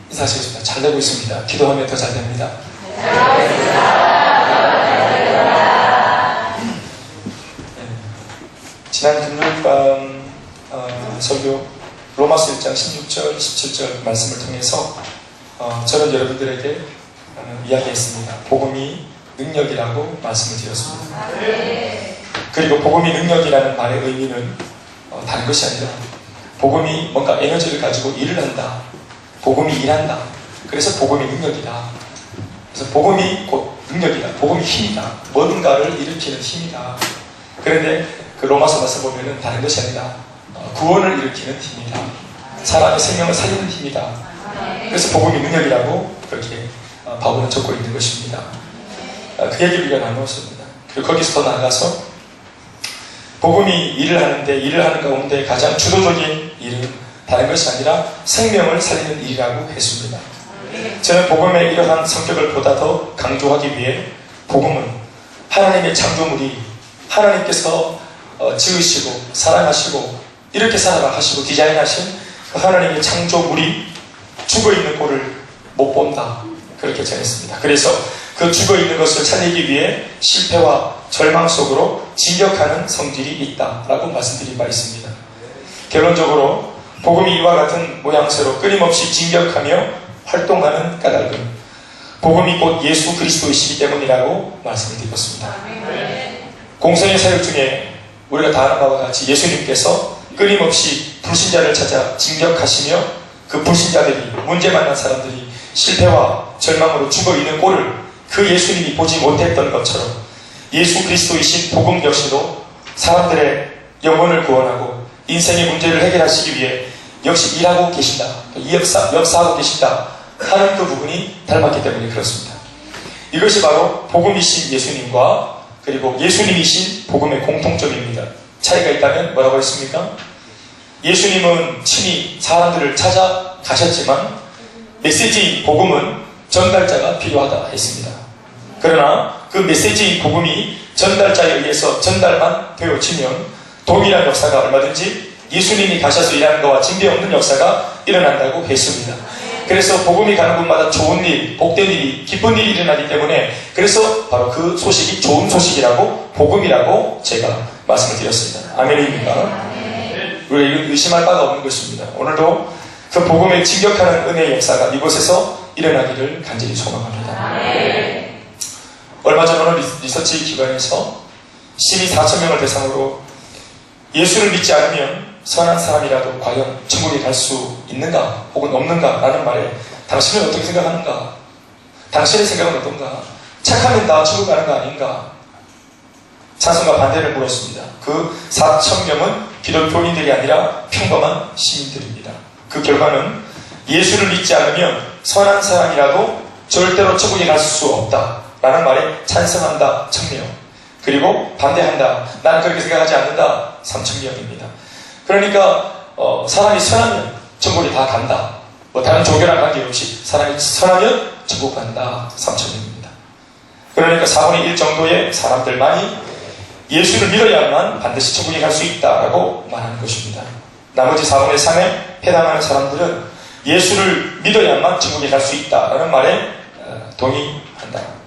인사하시겠습니다. 잘 되고 있습니다. 기도하면 더 잘 됩니다. 지난 금요일 밤 설교 로마서 1장 16절, 17절 말씀을 통해서 저는 여러분들에게 이야기했습니다. 복음이 능력이라고 말씀을 드렸습니다. 그리고 복음이 능력이라는 말의 의미는 다른 것이 아니라 복음이 뭔가 에너지를 가지고 일을 한다. 복음이 일한다. 그래서 복음이 능력이다. 그래서 복음이 곧 능력이다. 복음이 힘이다. 뭔가를 일으키는 힘이다. 그런데 그 로마서 가서 보면은 다른 것이 아니라 구원을 일으키는 힘이다. 사람의 생명을 살리는 힘이다. 그래서 복음이 능력이라고 그렇게 바울은 적고 있는 것입니다. 그 얘기를 우리가 나누었습니다. 그리고 거기서 더 나아가서 복음이 일을 하는데 일을 하는 가운데 가장 주도적인 일은 다른 것이 아니라 생명을 살리는 일이라고 했습니다. 저는 복음의 이러한 성격을 보다 더 강조하기 위해 복음은 하나님의 창조물이 하나님께서 지으시고 사랑하시고 이렇게 살아라 하시고 디자인하신 그 하나님의 창조물이 죽어있는 꼴을 못 본다. 그렇게 전했습니다. 그래서 그 죽어있는 것을 살리기 위해 실패와 절망 속으로 진격하는 성질이 있다라고 말씀드린 바 있습니다. 결론적으로 복음이 이와 같은 모양새로 끊임없이 진격하며 활동하는 까닭은 복음이 곧 예수 그리스도이시기 때문이라고 말씀을 드렸습니다. 공생의 사역 중에 우리가 다 아는 바와 같이 예수님께서 끊임없이 불신자를 찾아 진격하시며 그 불신자들이 문제 만난 사람들이 실패와 절망으로 죽어있는 꼴을 그 예수님이 보지 못했던 것처럼 예수 그리스도이신 복음 역시도 사람들의 영혼을 구원하고 인생의 문제를 해결하시기 위해 역시 일하고 계신다. 역사하고 계신다 하는 그 부분이 닮았기 때문에 그렇습니다. 이것이 바로 복음이신 예수님과 그리고 예수님이신 복음의 공통점입니다. 차이가 있다면 뭐라고 했습니까? 예수님은 친히 사람들을 찾아가셨지만 메시지인 복음은 전달자가 필요하다 했습니다. 그러나 그 메시지인 복음이 전달자에 의해서 전달만 되어지면 동일한 역사가 얼마든지 예수님이 가셔서 일하는 것과 진배없는 역사가 일어난다고 했습니다. 그래서 복음이 가는 곳마다 좋은 일, 복된 일이, 기쁜 일이 일어나기 때문에 그래서 바로 그 소식이 좋은 소식이라고 복음이라고 제가 말씀을 드렸습니다. 아멘입니까? 우리가 이건 의심할 바가 없는 것입니다. 오늘도 그 복음에 진격하는 은혜의 역사가 이곳에서 일어나기를 간절히 소망합니다. 얼마 전 어느 리서치 기관에서 시민 4,000명을 대상으로 예수를 믿지 않으면 선한 사람이라도 과연 천국에 갈 수 있는가 혹은 없는가 라는 말에 당신은 어떻게 생각하는가? 당신의 생각은 어떤가? 착하면 다 천국 가는 거 아닌가? 찬성과 반대를 물었습니다. 그 4,000명은 기독교인들이 아니라 평범한 시민들입니다. 그 결과는 예수를 믿지 않으면 선한 사람이라도 절대로 천국에 갈 수 없다 라는 말에 찬성한다 1,000명, 그리고 반대한다, 나는 그렇게 생각하지 않는다 3,000명입니다. 그러니까 사람이 선하면 천국에 다 간다. 뭐 다른 종교랑 관계없이 사람이 선하면 천국 간다 3,000명입니다. 그러니까 4분의 1 정도의 사람들만이 예수를 믿어야만 반드시 천국에 갈 수 있다라고 말하는 것입니다. 나머지 4분의 3에 해당하는 사람들은 예수를 믿어야만 천국에 갈 수 있다라는 말에 동의한다.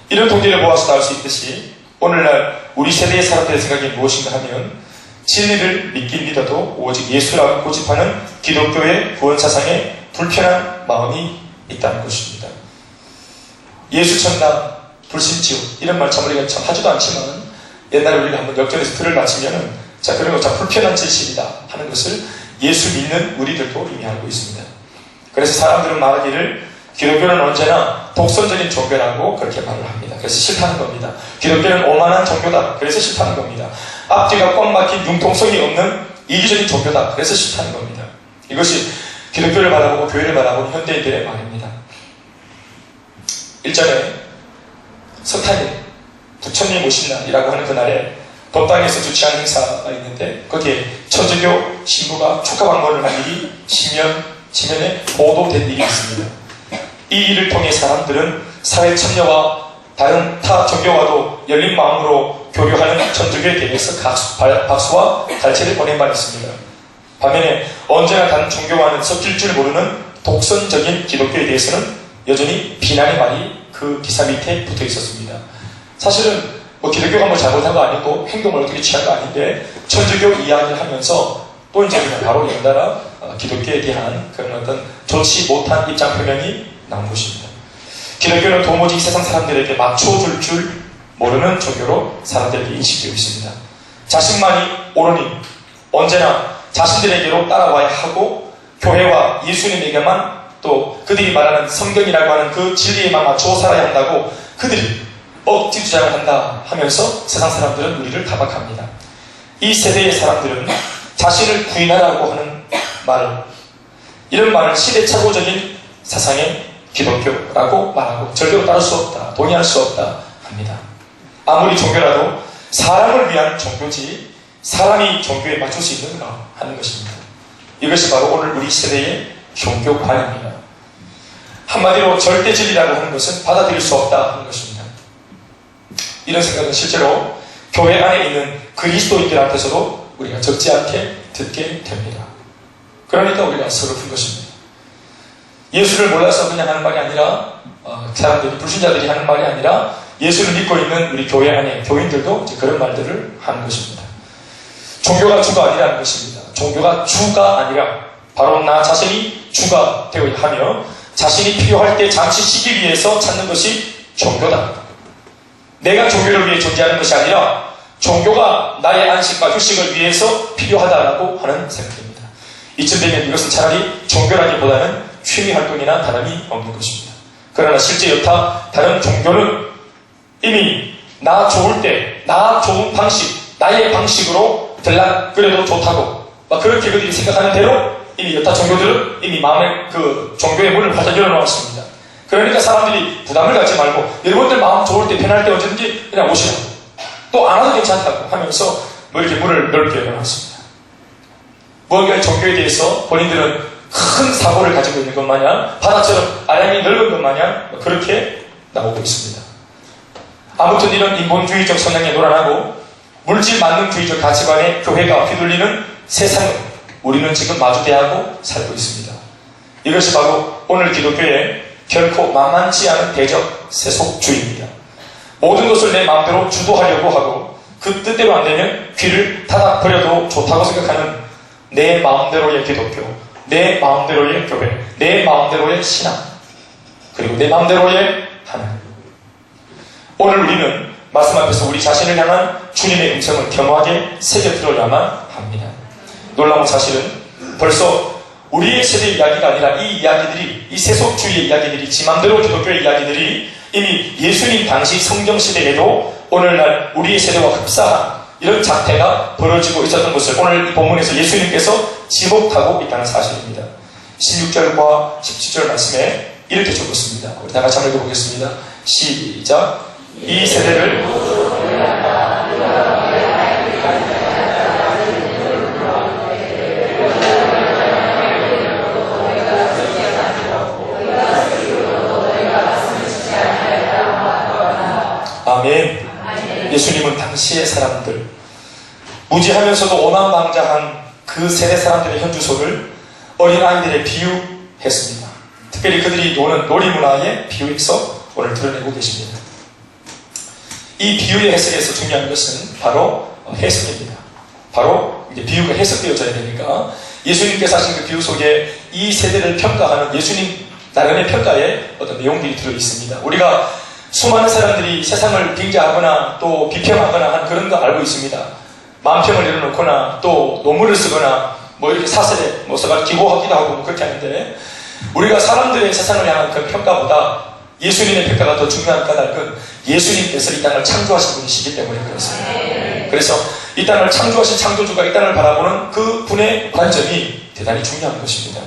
이런 통계를 모아서 나올 수 있듯이 오늘날 우리 세대의 사람들의 생각이 무엇인가 하면 진리를 믿긴 믿어도 오직 예수라고 고집하는 기독교의 구원사상에 불편한 마음이 있다는 것입니다. 예수천당, 불신지옥 이런 말 참 우리가 참 하지도 않지만 옛날에 우리가 한번 역전에서 틀을 맞추면은 자 그런 거 참 불편한 진실이다 하는 것을 예수 믿는 우리들도 이미 알고 있습니다. 그래서 사람들은 말하기를 기독교는 언제나 독선적인 종교라고 그렇게 말을 합니다. 그래서 싫다는 겁니다. 기독교는 오만한 종교다. 그래서 싫다는 겁니다. 앞뒤가 꽉 막힌 융통성이 없는 이기적인 종교다. 그래서 싫다는 겁니다. 이것이 기독교를 바라보고 교회를 바라보는 현대인들의 말입니다. 일전에 석탄일, 부처님 오신 날이라고 하는 그날에 법당에서 주최한 행사가 있는데 거기에 천주교 신부가 축하 방문을 한 일이 지면에 보도된 일이 있습니다. 이 일을 통해 사람들은 사회 참여와 다른 타 종교와도 열린 마음으로 교류하는 천주교에 대해서 박수와 갈채를 보낸 바 있습니다. 반면에 언제나 다른 종교와는 섞일 줄 모르는 독선적인 기독교에 대해서는 여전히 비난의 말이 그 기사 밑에 붙어 있었습니다. 사실은 기독교가 뭐 잘못한 거 아니고 행동을 어떻게 취한 거 아닌데 천주교 이야기를 하면서 또 이제 그냥 바로 연달아 기독교에 대한 그런 어떤 좋지 못한 입장 표명이 나온 것입니다. 기독교는 도무지 세상 사람들에게 맞춰줄 줄 모르는 종교로 사람들에게 인식되어 있습니다. 자신만이 옳으니 언제나 자신들에게로 따라와야 하고 교회와 예수님에게만 또 그들이 말하는 성경이라고 하는 그 진리에만 맞춰 살아야 한다고 그들이 억지 주장을 한다 하면서 세상 사람들은 우리를 타박합니다. 이 세대의 사람들은 자신을 부인하라고 하는 말, 이런 말을 시대착오적인 사상의 기독교라고 말하고 절대로 따를 수 없다, 동의할 수 없다 합니다. 아무리 종교라도 사람을 위한 종교지 사람이 종교에 맞출 수 있는가 하는 것입니다. 이것이 바로 오늘 우리 세대의 종교관입니다. 한마디로 절대 진리라고 하는 것은 받아들일 수 없다 하는 것입니다. 이런 생각은 실제로 교회 안에 있는 그리스도인들한테서도 우리가 적지 않게 듣게 됩니다. 그러니까 우리가 서글픈 것입니다. 예수를 몰라서 그냥 하는 말이 아니라 사람들이 불신자들이 하는 말이 아니라 예수를 믿고 있는 우리 교회 안에 교인들도 이제 그런 말들을 하는 것입니다. 종교가 주가 아니라는 것입니다. 종교가 주가 아니라 바로 나 자신이 주가 되어야 하며 자신이 필요할 때 잠시 쉬기 위해서 찾는 것이 종교다. 내가 종교를 위해 존재하는 것이 아니라 종교가 나의 안식과 휴식을 위해서 필요하다라고 하는 생각입니다. 이쯤 되면 이것은 차라리 종교라기보다는 취미활동이나 다름이 없는 것입니다. 그러나 실제 여타 다른 종교는 이미 나 좋을 때, 나 좋은 방식, 나의 방식으로 들락거려도 좋다고 그렇게 그들이 생각하는 대로 이미 여타 종교들은 이미 마음의 그 종교의 문을 활짝 열어놓았습니다. 그러니까 사람들이 부담을 갖지 말고 여러분들 마음 좋을 때 편할 때 언제든지 그냥 오시라고 또 안 와도 괜찮다고 하면서 이렇게 문을 넓게 열어놨습니다. 무언가 종교에 대해서 본인들은 큰 사고를 가지고 있는 것 마냥 바다처럼 아량이 넓은 것 마냥 그렇게 나오고 있습니다. 아무튼 이런 인본주의적 성향에 노란하고 물질 만능주의적 가치관에 교회가 휘둘리는 세상을 우리는 지금 마주대하고 살고 있습니다. 이것이 바로 오늘 기독교의 결코 만만치 않은 대적 세속주의입니다. 모든 것을 내 마음대로 주도하려고 하고 그 뜻대로 안 되면 귀를 닫아버려도 좋다고 생각하는 내 마음대로의 기독교, 내 마음대로의 교회, 내 마음대로의 신앙, 그리고 내 마음대로의 하나님. 오늘 우리는 말씀 앞에서 우리 자신을 향한 주님의 음성을 겸허하게 새겨들어야만 합니다. 놀라운 사실은 벌써 우리의 세대의 이야기가 아니라 이 이야기들이, 이 세속주의의 이야기들이, 지 맘대로 기독교의 이야기들이 이미 예수님 당시 성경시대에도 오늘날 우리의 세대와 흡사한 이런 작태가 벌어지고 있었던 것을 오늘 이 본문에서 예수님께서 지목하고 있다는 사실입니다. 16절과 17절 말씀에 이렇게 적었습니다. 우리 다 같이 한번 읽어보겠습니다. 시작. 이 세대를 아멘. 예수님은 당시의 사람들, 무지하면서도 오만방자한 그 세대 사람들의 현주소를 어린아이들에 비유했습니다. 특별히 그들이 노는 놀이문화에 비유해서 오늘 드러내고 계십니다. 이 비유의 해석에서 중요한 것은 바로 해석입니다. 바로 이제 비유가 해석되어져야 되니까 예수님께서 하신 그 비유 속에 이 세대를 평가하는 예수님 나름의 평가에 어떤 내용들이 들어있습니다. 우리가 수많은 사람들이 세상을 빙자하거나 또 비평하거나 하는 그런 거 알고 있습니다. 만평을 내려놓거나 또 논문을 쓰거나 이렇게 사설에 써가 기고하기도 하고 그렇게 하는데 우리가 사람들의 세상을 향한 그 평가보다 예수님의 평가가 더 중요한 까닭은 예수님께서 이 땅을 창조하신 분이시기 때문에 그렇습니다. 그래서 이 땅을 창조하신 창조주가 이 땅을 바라보는 그 분의 관점이 대단히 중요한 것입니다.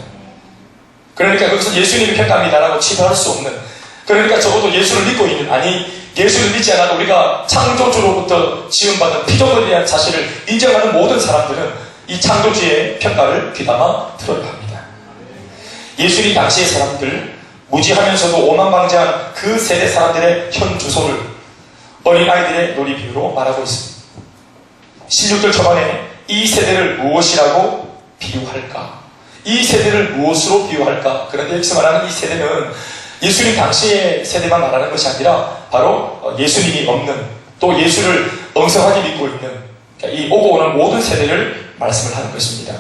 그러니까 거기서 예수님의 평가입니다라고 치부할 수 없는, 그러니까 적어도 예수를 믿고 있는, 아니 예수를 믿지 않아도 우리가 창조주로부터 지음받은 피조물이라는 사실을 인정하는 모든 사람들은 이 창조주의 평가를 귀담아 들어야 합니다. 예수님 당시의 사람들, 무지하면서도 오만방자한 그 세대 사람들의 현 주소를 어린아이들의 놀이 비유로 말하고 있습니다. 16절 초반에 이 세대를 무엇이라고 비유할까? 이 세대를 무엇으로 비유할까? 그런데 여기서 말하는 이 세대는 예수님 당시의 세대만 말하는 것이 아니라 바로 예수님이 없는, 또 예수를 엉성하게 믿고 있는, 이 오고 오는 모든 세대를 말씀을 하는 것입니다.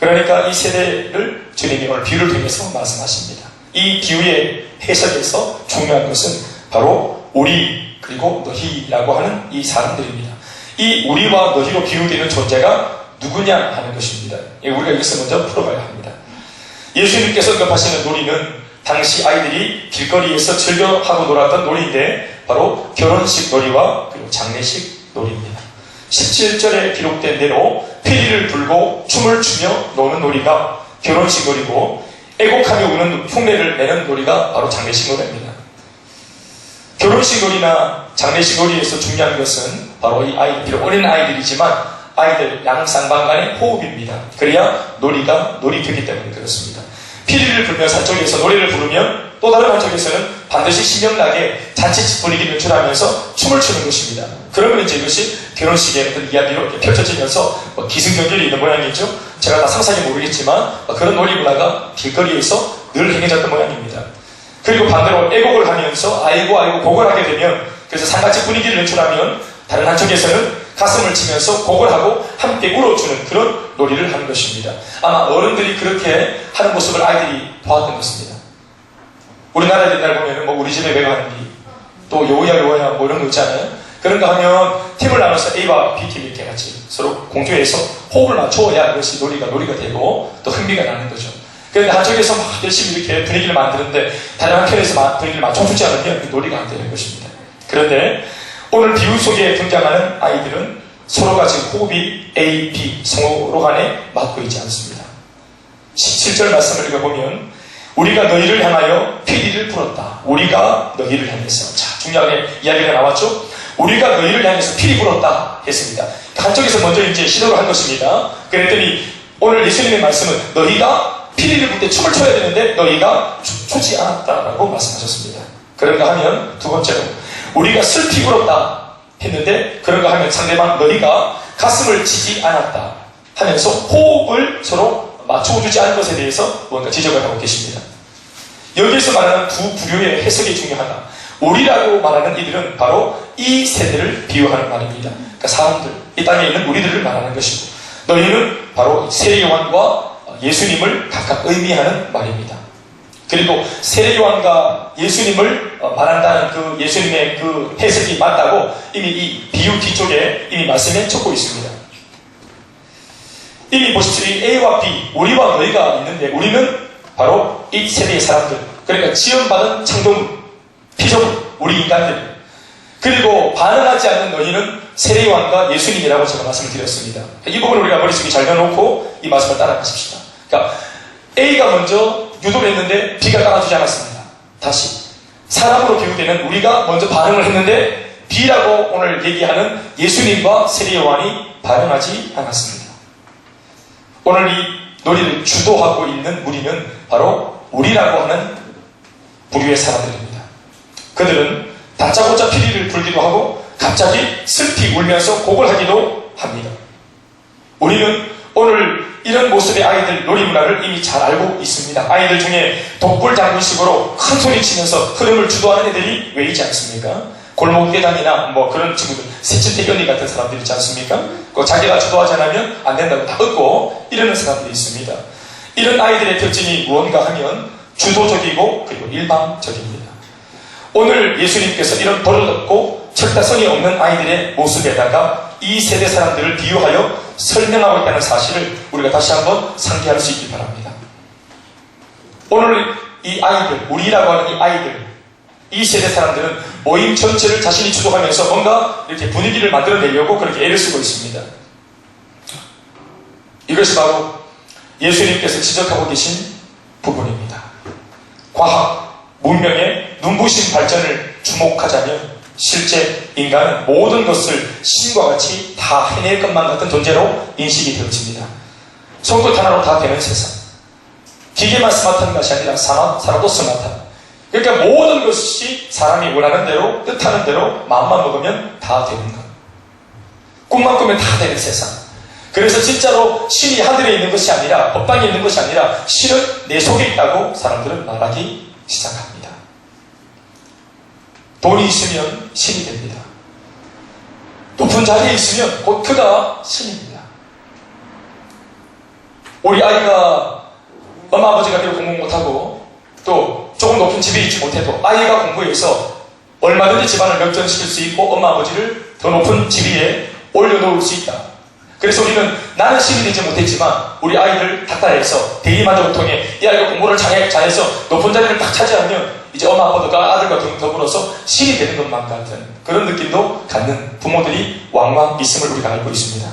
그러니까 이 세대를 주님이 오늘 비유를 통해서 말씀하십니다. 이 비유의 해석에서 중요한 것은 바로 우리 그리고 너희라고 하는 이 사람들입니다. 이 우리와 너희로 비유되는 존재가 누구냐 하는 것입니다. 우리가 여기서 먼저 풀어가야 합니다. 예수님께서 언급하시는 놀이는 당시 아이들이 길거리에서 즐겨하고 놀았던 놀이인데 바로 결혼식 놀이와 그리고 장례식 놀이입니다. 17절에 기록된 대로 피리를 불고 춤을 추며 노는 놀이가 결혼식 놀이고, 애곡하며 우는 흉내를 내는 놀이가 바로 장례식 놀이입니다. 결혼식 놀이나 장례식 놀이에서 중요한 것은 바로 이 아이들, 비록 어린 아이들이지만 아이들 양쌍방 간의 호흡입니다. 그래야 놀이가 놀이되기 때문에 그렇습니다. 피리를 불면서 한쪽에서 노래를 부르면 또 다른 한쪽에서는 반드시 신명나게 잔치 분위기를 연출하면서 춤을 추는 것입니다. 그러면 이제 이것이 결혼식의 어떤 이야기로 이렇게 펼쳐지면서 기승전결이 있는 모양이죠. 제가 다 상세하게 모르겠지만 그런 놀이 문화가 길거리에서 늘 행해졌던 모양입니다. 그리고 반대로 애곡을 하면서 아이고 곡을 하게 되면, 그래서 상같이 분위기를 연출하면 다른 한쪽에서는 가슴을 치면서 곡을 하고 함께 울어주는 그런 놀이를 하는 것입니다. 아마 어른들이 그렇게 하는 모습을 아이들이 보았던 것입니다. 우리나라에 옛날 보면 우리 집에 외가는디, 또 요야 뭐 이런 거 있잖아요. 그런 거 하면 팀을 나눠서 A와 B팀이 이렇게 같이 서로 공조해서 호흡을 맞춰야 이것이 놀이가 되고 또 흥미가 나는 거죠. 그런데 한쪽에서 막 열심히 이렇게 분위기를 만드는데 다른 한편에서 분위기를 맞춰주지 않으면 놀이가 안 되는 것입니다. 그런데 오늘 비유 속에 등장하는 아이들은 서로가 지금 호흡이 A, B, 서로 간에 맞고 있지 않습니다. 17절 말씀을 읽어보면 우리가 너희를 향하여 피리를 불었다. 우리가 너희를 향해서. 자, 중요하게 이야기가 나왔죠? 우리가 너희를 향해서 피리 불었다 했습니다. 한쪽에서 먼저 이제 시도를 한 것입니다. 그랬더니 오늘 예수님의 말씀은 너희가 피리를 불 때 춤을 춰야 되는데 너희가 추지 않았다라고 말씀하셨습니다. 그런가 하면 두 번째로 우리가 슬피 울었다 했는데 그런가 하면 상대방 너희가 가슴을 치지 않았다 하면서 호흡을 서로 맞춰주지 않은 것에 대해서 뭔가 지적을 하고 계십니다. 여기에서 말하는 두 부류의 해석이 중요하다. 우리라고 말하는 이들은 바로 이 세대를 비유하는 말입니다. 그러니까 사람들, 이 땅에 있는 우리들을 말하는 것이고, 너희는 바로 세례요한과 예수님을 각각 의미하는 말입니다. 그리고 세례요한과 예수님을 말한다는 그 예수님의 그 해석이 맞다고 이미 이 비유 뒤쪽에 이미 말씀에 적고 있습니다. 이미 보십시오. 이 A와 B, 우리와 너희가 있는데 우리는 바로 이 세대의 사람들, 그러니까 지원받은 창조물, 피조물, 우리 인간들. 그리고 반응하지 않는 너희는 세례요한과 예수님이라고 제가 말씀을 드렸습니다. 이 부분을 우리가 머릿속에 잘 넣어놓고 이 말씀을 따라가십시다. 그러니까 A가 먼저 유도를 했는데 B가 따라주지 않았습니다. 다시 사람으로 비유되는 우리가 먼저 반응을 했는데 B라고 오늘 얘기하는 예수님과 세례요한이 반응하지 않았습니다. 오늘 이 놀이를 주도하고 있는 우리는 바로 우리라고 하는 부류의 사람들입니다. 그들은 다짜고짜 피리를 불기도 하고 갑자기 슬피 울면서 곡을 하기도 합니다. 우리는 오늘 이런 모습의 아이들 놀이 문화를 이미 잘 알고 있습니다. 아이들 중에 독불 장군식으로 큰 소리 치면서 흐름을 주도하는 애들이 왜 있지 않습니까? 골목계단이나 뭐 그런 친구들, 새침대견이 같은 사람들 있지 않습니까? 자기가 주도하지 않으면 안 된다고 다 얻고 이러는 사람들이 있습니다. 이런 아이들의 특징이 무언가 하면 주도적이고 그리고 일방적입니다. 오늘 예수님께서 이런 버릇없고 철다성이 없는 아이들의 모습에다가 이 세대 사람들을 비유하여 설명하고 있다는 사실을 우리가 다시 한번 상기할 수 있기 바랍니다. 오늘 이 아이들, 우리라고 하는 이 아이들, 이 세대 사람들은 모임 전체를 자신이 주도하면서 뭔가 이렇게 분위기를 만들어내려고 그렇게 애를 쓰고 있습니다. 이것이 바로 예수님께서 지적하고 계신 부분입니다. 과학, 문명의 눈부신 발전을 주목하자면 실제 인간은 모든 것을 신과 같이 다 해낼 것만 같은 존재로 인식이 되어집니다. 손끝 하나로 다 되는 세상. 기계만 스마트한 것이 아니라 사람도 스마트한. 그러니까 모든 것이 사람이 원하는 대로, 뜻하는 대로 마음만 먹으면 다 되는 것. 꿈만 꾸면 다 되는 세상. 그래서 진짜로 신이 하늘에 있는 것이 아니라, 법당에 있는 것이 아니라 신은 내 속에 있다고 사람들은 말하기 시작합니다. 돈이 있으면 신이 됩니다. 높은 자리에 있으면 곧 그가 신입니다. 우리 아이가 엄마 아버지가 비록 공부 못하고 또 조금 높은 집에 있지 못해도 아이가 공부해서 얼마든지 집안을 역전시킬 수 있고 엄마 아버지를 더 높은 지위에 올려놓을 수 있다. 그래서 우리는 나는 신이 되지 못했지만 우리 아이를 닥달해서 대리만족을 통해 이 아이가 공부를 잘해서 높은 자리를 딱 차지하면 이제 엄마 아빠가 아들과 더불어서 신이 되는 것만 같은 그런 느낌도 갖는 부모들이 왕왕 있음을 우리가 알고 있습니다.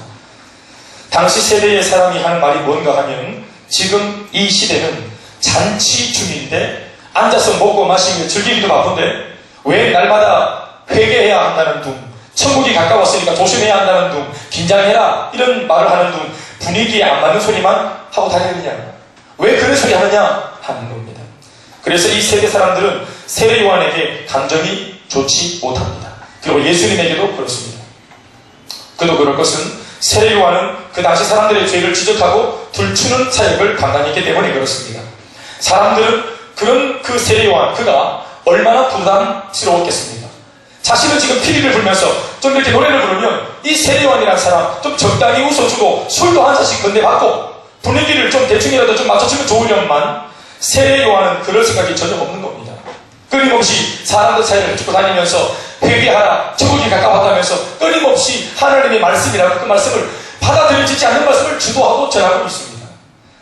당시 세대의 사람이 하는 말이 뭔가 하면 지금 이 시대는 잔치 중인데 앉아서 먹고 마시며 즐기기도 바쁜데 왜 날마다 회개해야 한다는 둥, 천국이 가까웠으니까 조심해야 한다는 둥, 긴장해라 이런 말을 하는 둥, 분위기에 안 맞는 소리만 하고 다니느냐, 왜 그런 소리 하느냐 하는 겁니다. 그래서 이 세대 사람들은 세례 요한에게 감정이 좋지 못합니다. 그리고 예수님에게도 그렇습니다. 그도 그럴 것은 세례 요한은 그 당시 사람들의 죄를 지적하고 들추는 사역을 감당했기 때문에 그렇습니다. 사람들은 그런 그 세례 요한, 그가 얼마나 부담스러웠겠습니까? 자신은 지금 피리를 불면서 좀 이렇게 노래를 부르면 이 세례 요한이라는 사람 좀 적당히 웃어주고 술도 한 잔씩 건네받고 분위기를 좀 대충이라도 좀 맞춰주면 좋으련만 세례 요한은 그럴 생각이 전혀 없는 겁니다. 끊임없이 사람들 사이를 쫓고 다니면서 회개하라, 천국이 가까웠다면서 끊임없이 하나님의 말씀이라고 그 말씀을 받아들여지지 않는 말씀을 주도하고 전하고 있습니다.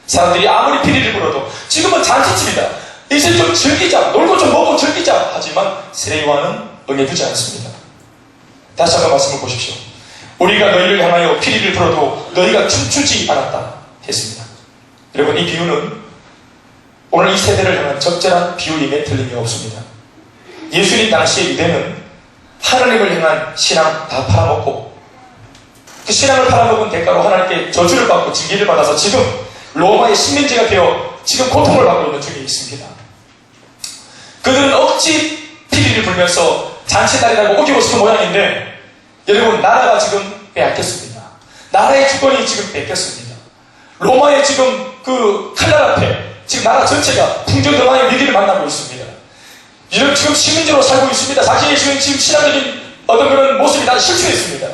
사람들이 아무리 피리를 불어도 지금은 잔치집이다, 이제 좀 즐기자, 놀고 좀 먹고 즐기자 하지만 세례 요한은 응해주지 않습니다. 다시 한번 말씀을 보십시오. 우리가 너희를 향하여 피리를 불어도 너희가 춤추지 않았다 했습니다. 여러분, 이 비유는 오늘 이 세대를 향한 적절한 비유임에 틀림이 없습니다. 예수님 당시의 유대는 하나님을 향한 신앙 다 팔아먹고 그 신앙을 팔아먹은 대가로 하나님께 저주를 받고 징계를 받아서 지금 로마의 식민지가 되어 지금 고통을 받고 있는 중에 있습니다. 그들은 억지 피리를 불면서 잔치날이라고 오기고 싶은 모양인데 여러분, 나라가 지금 빼앗겼습니다. 나라의 주권이 지금 뺏겼습니다. 로마의 지금 그 칼날 앞에 지금 나라 전체가 풍정등화의 위기를 만나고 있습니다. 이런 지금 식민지로 살고 있습니다. 자신의 지금 신앙적인 어떤 그런 모습이 다 실추했습니다.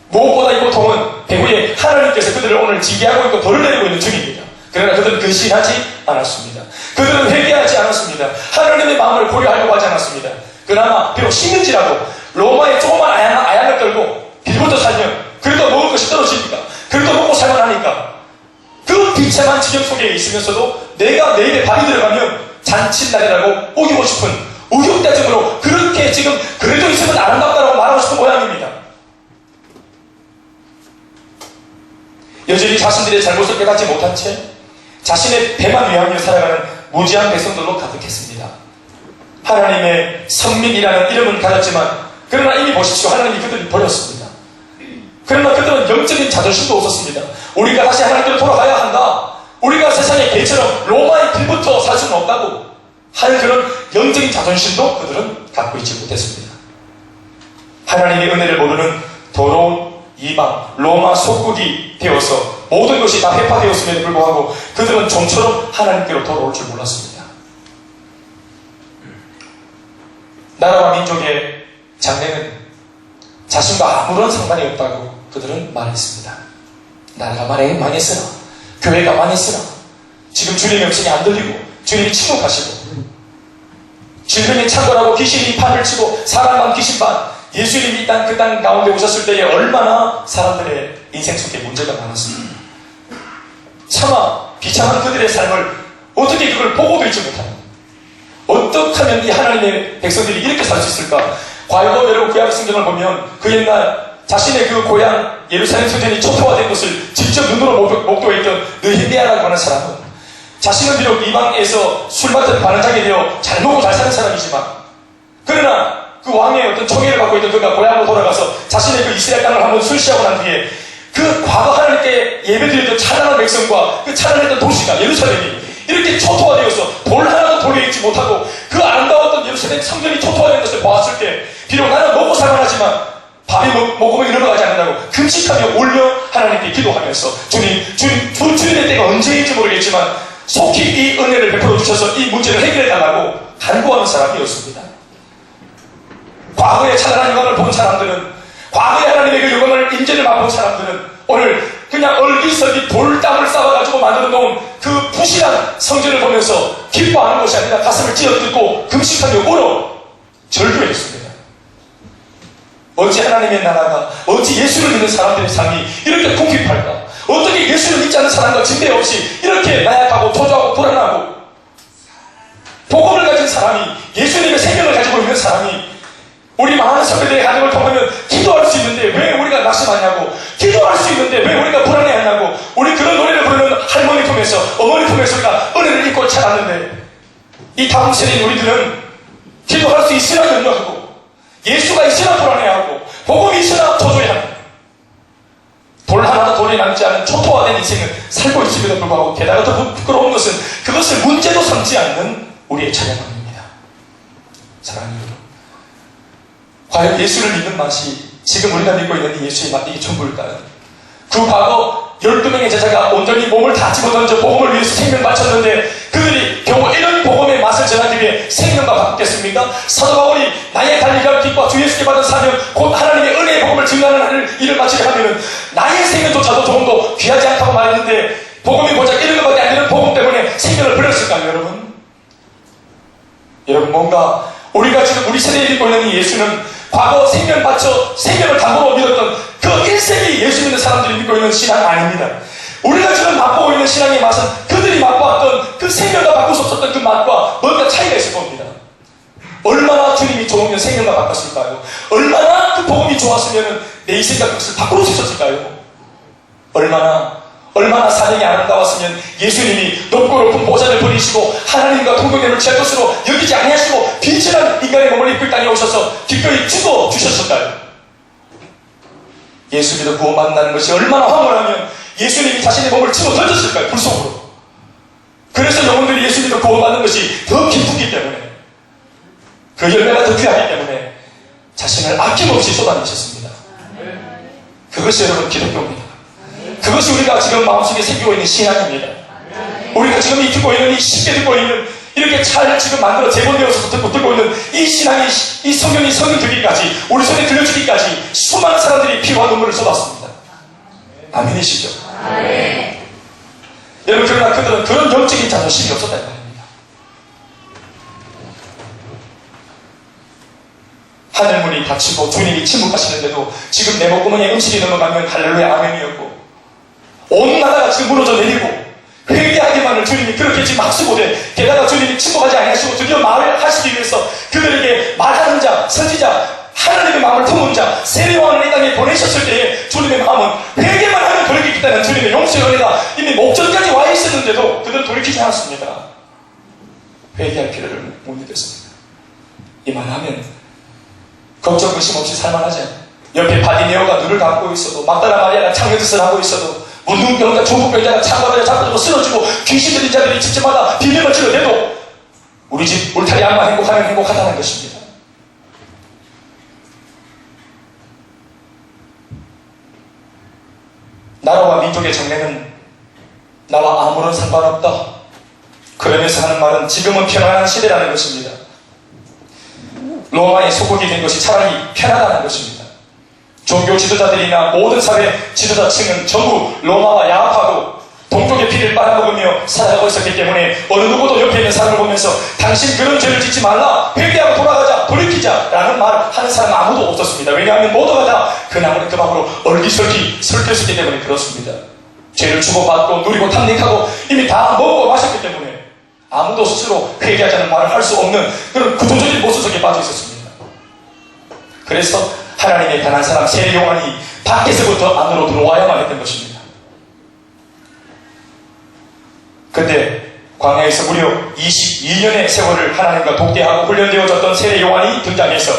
무엇보다 이 고통은 배후에 하나님께서 그들을 오늘 징계하고 있고 벌을 내리고 있는 중입니다. 그러나 그들은 근신하지 않았습니다. 그들은 회개하지 않았습니다. 하나님의 마음을 고려하려고 하지 않았습니다. 그나마 비록 식민지라도 로마의 조그만 아양을 끌고 빌부터 살면 그래도 먹을 것이 떨어지니까, 그래도 먹고 살만하니까 그 비참한 지경 속에 있으면서도 내가 내 입에 발이 들어가면 잔칫날이라고 우기고 싶은 우격대적으로 그렇게 지금 그래도 있으면 아름답다라고 말하고 싶은 모양입니다. 여전히 자신들의 잘못을 깨닫지 못한 채 자신의 배만 위하며 살아가는 무지한 백성들로 가득했습니다. 하나님의 선민이라는 이름은 가졌지만 그러나 이미 보십시오. 하나님이 그들을 버렸습니다. 그러나 그들은 영적인 자존심도 없었습니다. 우리가 다시 하나님께로 돌아가야 한다, 우리가 세상의 개처럼 로마의 길부터 살 수는 없다고 하는 그런 영적인 자존심도 그들은 갖고 있지 못했습니다. 하나님의 은혜를 모르는 더러운 이방 로마 속국이 되어서 모든 것이 다 회파되었음에도 불구하고 그들은 좀처럼 하나님께로 돌아올 줄 몰랐습니다. 나라와 민족의 장래는 자신과 아무런 상관이 없다고 그들은 말했습니다. 나라가 망했으나, 교회가 망했으나, 지금 주님의 음성이 안 들리고 주님이 침묵하시고 질병이 창궐하고 귀신이 판을 치고 사람 반 귀신 반, 예수님이 그 땅 가운데 오셨을 때에 얼마나 사람들의 인생 속에 문제가 많았습니다. 차마 비참한 그들의 삶을 어떻게 그걸 보고도 있지 못하는, 어떻게 하면 이 하나님의 백성들이 이렇게 살 수 있을까? 과거 여러분 구약 성경을 보면 그 옛날 자신의 그 고향 예루살렘 소전이 초토화된 것을 직접 눈으로 목도했던 느헤미야라고 하는 사람은 자신은 비록 이방에서 술 맡은 반원장이 되어 잘 먹고 잘 사는 사람이지만 그러나 그 왕의 어떤 총애를 받고 있던 그가 고향으로 돌아가서 자신의 그 이스라엘 땅을 한번 순시하고 난 뒤에 그 과거 하나님께 예배드렸던 찬란한 백성과 그 찬란했던 도시가 예루살렘이 이렇게 초토화되어서 돌 하나도 돌려있지 못하고 그 아름다웠던 예루살렘 성전이 초토화된 것을 보았을 때 비록 나는 먹고 살만하지만 밥이 먹으면 넘어가지 않는다고 금식하며 올려 하나님께 기도하면서 주님의 때가 언제인지 모르겠지만 속히 이 은혜를 베풀어 주셔서 이 문제를 해결해 달라고 간구하는 사람이었습니다. 과거에 찬란한 영광을 본 사람들은, 과거에 하나님의 그 영광을 임재를 맛본 사람들은 오늘 그냥 얼기설기 돌담을 쌓아가지고 만들어 놓은 그 부실한 성전을 보면서 기뻐하는 것이 아니라 가슴을 찢어뜯고 금식하며 울어 절규했습니다. 어찌 하나님의 나라가, 어찌 예수를 믿는 사람들의 삶이 이렇게 궁핍할까? 어떻게 예수를 믿지 않는 사람과 진대 없이 이렇게 나약하고 초조하고 불안하고, 복음을 가진 사람이, 예수님의 생명을 가지고 있는 사람이 우리 많은 선배들의 가정을 통하면 기도할 수 있는데 왜 우리가 낙심하냐고, 기도할 수 있는데 왜 우리가 불안해하냐고, 우리 그런 노래를 부르는 할머니 품에서, 어머니 품에서 우리가 은혜를 입고 자랐는데, 이 다음 세대인 우리들은 기도할 수 있으나 염려하고, 예수가 있으나 불안해하고, 복음이 있으나 초조해하고, 돌 하나도 돌에 남지 않은 초토화된 인생을 살고 있음에도 불구하고, 게다가 더 부끄러운 것은 그것을 문제도 삼지 않는 우리의 찬양입니다. 사랑하는 여러분, 과연 예수를 믿는 맛이 지금 우리가 믿고 있는 이 예수의 맛, 이게 전부일까요? 그 과거 12명의 제자가 온전히 몸을 다 집어던져 복음을 위해서 생명 바쳤는데 그들이 겨우 이런 복음의 맛을 전하기 위해 생명과 바꾸겠습니까? 사도 바울이 나의 달리갈 빛과 주 예수께 받은 사명, 곧 하나님의 은혜의 복음을 증거하는 일을 마치려 하면은 나의 생명조차도 조금도 귀하지 않다고 말했는데, 복음이 고작 이런 것밖에 안 되는 복음 때문에 생명을 버렸을까요, 여러분? 여러분, 뭔가 우리가 지금 우리 세대에 믿고 있는 이 예수는 과거 생명 바쳐 생명을 담보로 믿었던 그 1세기 예수 믿는 사람들이 믿고 있는 신앙 아닙니다. 우리가 지금 맛보고 있는 신앙의 맛은 그들이 맛보았던 그 생명과 바꿀 수 없었던 그 맛과 뭔가 차이가 있을 겁니다. 얼마나 주님이 좋으면 생명과 바꿨을까요? 얼마나 그 복음이 좋았으면 내 인생과 그것을 바꿀 수 있었을까요? 얼마나 사명이 아름다웠으면 예수님이 높고 높은 보좌를 버리시고 하나님과 동등됨을 취할 것으로 여기지 아니하시고 빈천한 인간의 몸을 입고 이 땅에 오셔서 기꺼이 죽어 주셨을까요? 예수 믿어 구원받는다는 것이 얼마나 황홀하면 예수님이 자신의 몸을 집어 던졌을까요? 불 속으로. 그래서 영혼들이 예수 믿어 구원받는 것이 더 기쁘기 때문에, 그 열매가 더 귀하기 때문에 자신을 아낌없이 쏟아내셨습니다. 그것이 여러분 기독교입니다. 그것이 우리가 지금 마음속에 새기고 있는 신앙입니다. 우리가 지금 듣고 있는, 이 쉽게 듣고 있는, 이렇게 잘 지금 만들어 재본되어서 듣고 있는 이 신앙이, 이 성경이 성경되기까지, 우리 손에 들려주기까지 수많은 사람들이 피와 눈물을 쏟았습니다. 아멘이시죠? 아멘. 여러분, 그러나 그들은 그런 영적인 자존심이 없었다는 말입니다. 하늘문이 닫히고 주님이 침묵하시는데도 지금 내 목구멍에 음식이 넘어가면 할렐루야 아멘이었고, 온 나라가 지금 무너져 내리고 회개하기만을 주님이 그렇게 지금 학수고대, 게다가 주님이 침묵하지 아니하시고 드디어 말을 하시기 위해서 그들에게 말하는 자, 선지자, 하나님의 마음을 품은 자, 세례요한을 이 땅에 보내셨을 때에 주님의 마음은 회개만 하면 돌이키겠다는 주님의 용서의 은혜가 이미 목전까지 와 있었는데도 그들은 돌이키지 않았습니다. 회개할 필요를 못 느꼈습니다. 이만하면 걱정 의심 없이 살만하지 않아요. 옆에 바디메오가 눈을 감고 있어도, 막다라 마리아가 창녀짓을 하고 있어도, 문둥병자, 중풍병자가 창과를 잡아주고 쓰러지고 귀신 들린 자들이 집집마다 비명을 질러대도 우리 집 울타리 안만 행복하면 행복하다는 것입니다. 나라와 민족의 장래는 나와 아무런 상관없다. 그러면서 하는 말은 지금은 편안한 시대라는 것입니다. 로마의 소국이 된 것이 차라리 편하다는 것입니다. 종교 지도자들이나 모든 사회 지도자층은 전부 로마와 야합하고 동족의 피를 빨아먹으며 살아가고 있었기 때문에 어느 누구도 옆에 있는 사람을 보면서 당신 그런 죄를 짓지 말라, 회개하고 돌아가자, 돌이키자 라는 말 하는 사람은 아무도 없었습니다. 왜냐하면 모두가 다 그 나무는 그 방으로 얼기설기 설득했기 때문에 그렇습니다. 죄를 주고받고 누리고 탐닉하고 이미 다 먹고 마셨기 때문에 아무도 스스로 회개하자는 말을 할 수 없는 그런 구조적인 모습 속에 빠져 있었습니다. 그래서 하나님의 편한 사람 세례요한이 밖에서부터 안으로 들어와야만 했던 것입니다. 근데 광야에서 무려 22년의 세월을 하나님과 독대하고 훈련되어졌던 세례요한이 등장해서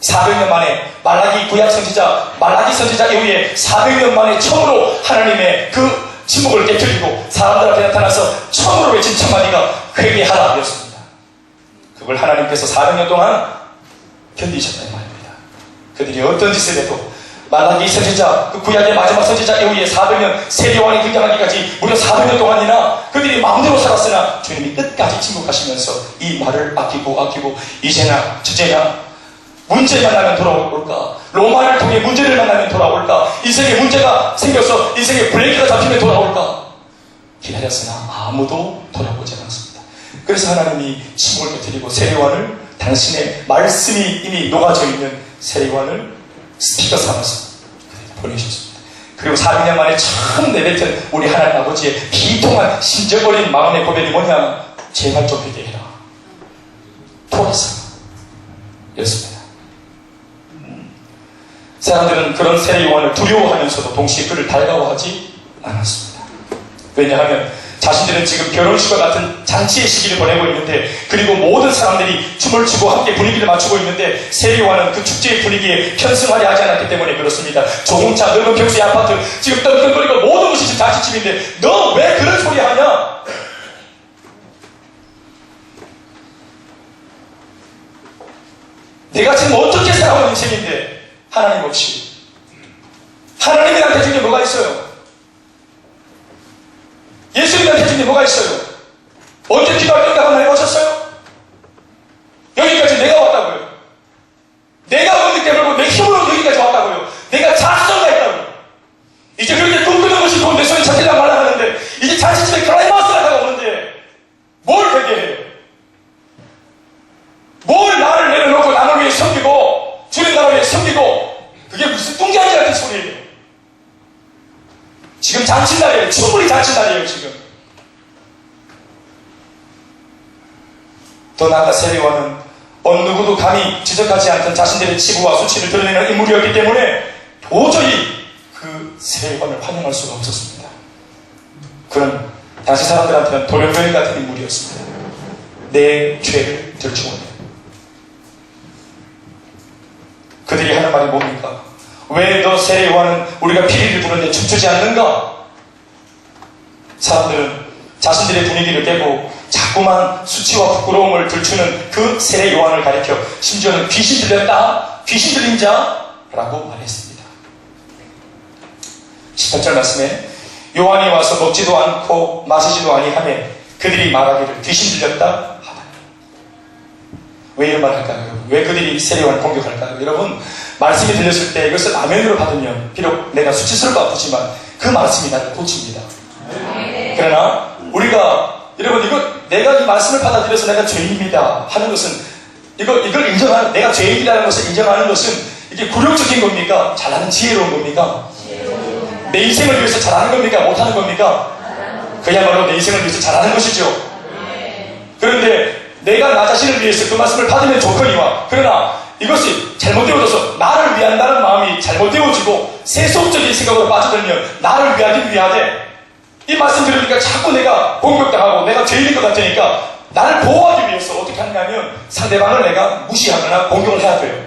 400년 만에 말라기 구약 선지자, 말라기 선지자 이후에 400년 만에 처음으로 하나님의 그 침묵을 깨뜨리고 사람들 앞에 나타나서 처음으로 외친 첫마디가 회개하라 였습니다. 그걸 하나님께서 400년 동안 견디셨다는 말입니다. 그들이 어떤 짓을 해도 말라기 선지자, 그 구약의 마지막 선지자 이후에 400년 세례요한이 등장하기까지 무려 400년 동안이나 그들이 마음대로 살았으나 주님이 끝까지 침묵하시면서 이 말을 아끼고 이제나 저제나 문제만 나면 돌아올까? 로마를 통해 문제를 만나면 돌아올까? 인생에 문제가 생겨서 인생에 브레이크가 잡히면 돌아올까? 기다렸으나 아무도 돌아보지 않았습니다. 그래서 하나님이 침묵을 곁들이고 세례요한을 당신의 말씀이 이미 녹아져 있는 세례요한을 스피커 삼아서 보내셨습니다. 그리고 400년 만에 처음 내뱉은 우리 하나님 아버지의 비통한 심정 어린 마음의 고백이 뭐냐? 제발 좀 되게 해라. 토하사 였습니다. 사람들은 그런 세례요한을 두려워하면서도 동시에 그를 달가워하지 않았습니다. 왜냐하면 자신들은 지금 결혼식과 같은 잔치의 시기를 보내고 있는데, 그리고 모든 사람들이 춤을 추고 함께 분위기를 맞추고 있는데 세례요한은 그 축제의 분위기에 편승하려 하지 않았기 때문에 그렇습니다. 조공차, 넓은 평수의 아파트, 지금 떵떵거리고 모든 것이 지금 잔치집인데 너 왜 그런 소리 하냐? 내가 지금 어떻게 살아온 인생인데 하나님 없이, 하나님이란 대중에 뭐가 있어요? 예수님이란 대중에 뭐가 있어요? 언제 기도할 때가 한번 해보셨어요? 여기까지 내가 왔다고요. 내가 언니 깨물고 내 힘으로 여기까지 왔다고요. 내가 자수가 있다고요. 이제 그렇게 꿈꾸는 것이 좋은데 소리 찾으려고 말라 하는데 이제 잔치집에 클라이마스가 다가오는데 뭘 되게 해요? 뭘 나를 내려놓고 남을 위해 섬기고 주님 나를 위해 섬기고, 그게 무슨 뚱자지 같은 소리예요. 지금 잔치날이에요. 충분히 잔치날이에요. 지금 더 나아가 세례요한은 어느 누구도 감히 지적하지 않던 자신들의 치부와 수치를 드러내는 인물이었기 때문에 도저히 그 세례요한을 환영할 수가 없었습니다. 그는 당시 사람들한테는 도련변이 같은 인물이었습니다. 내 죄를 들추었네. 그들이 하는 말이 뭡니까? 왜 너 세례요한은 우리가 피리를 부르는데 춤추지 않는가? 사람들은 자신들의 분위기를 깨고 자꾸만 수치와 부끄러움을 들추는 그 세례요한을 가리켜 심지어는 귀신 들렸다, 귀신 들린 자라고 말했습니다. 18절 말씀에 요한이 와서 먹지도 않고 마시지도 아니하며 그들이 말하기를 귀신 들렸다 하다니. 왜 이런 말을 할까요? 여러분? 왜 그들이 세례요한을 공격할까요? 여러분, 말씀이 들렸을 때 이것을 라면으로 받으면 비록 내가 수치스럽고 아프지만 그 말씀이 나를 고칩니다. 그러나 우리가, 여러분, 이거 내가 이 말씀을 받아들여서 내가 죄인입니다 하는 것은, 이걸 인정하는, 내가 죄인이라는 것을 인정하는 것은 이게 굴욕적인 겁니까? 잘하는 지혜로운 겁니까? 내 인생을 위해서 잘하는 겁니까? 못하는 겁니까? 그야말로 내 인생을 위해서 잘하는 것이죠. 그런데 내가 나 자신을 위해서 그 말씀을 받으면 좋거니와, 그러나 이것이 잘못되어져서 나를 위한다는 마음이 잘못되어지고 세속적인 생각으로 빠져들면 나를 위하긴 위하되, 이 말씀 들으니까 자꾸 내가 공격당하고 내가 죄인인 것 같으니까 나를 보호하기 위해서 어떻게 하냐면 상대방을 내가 무시하거나 공격을 해야 돼요.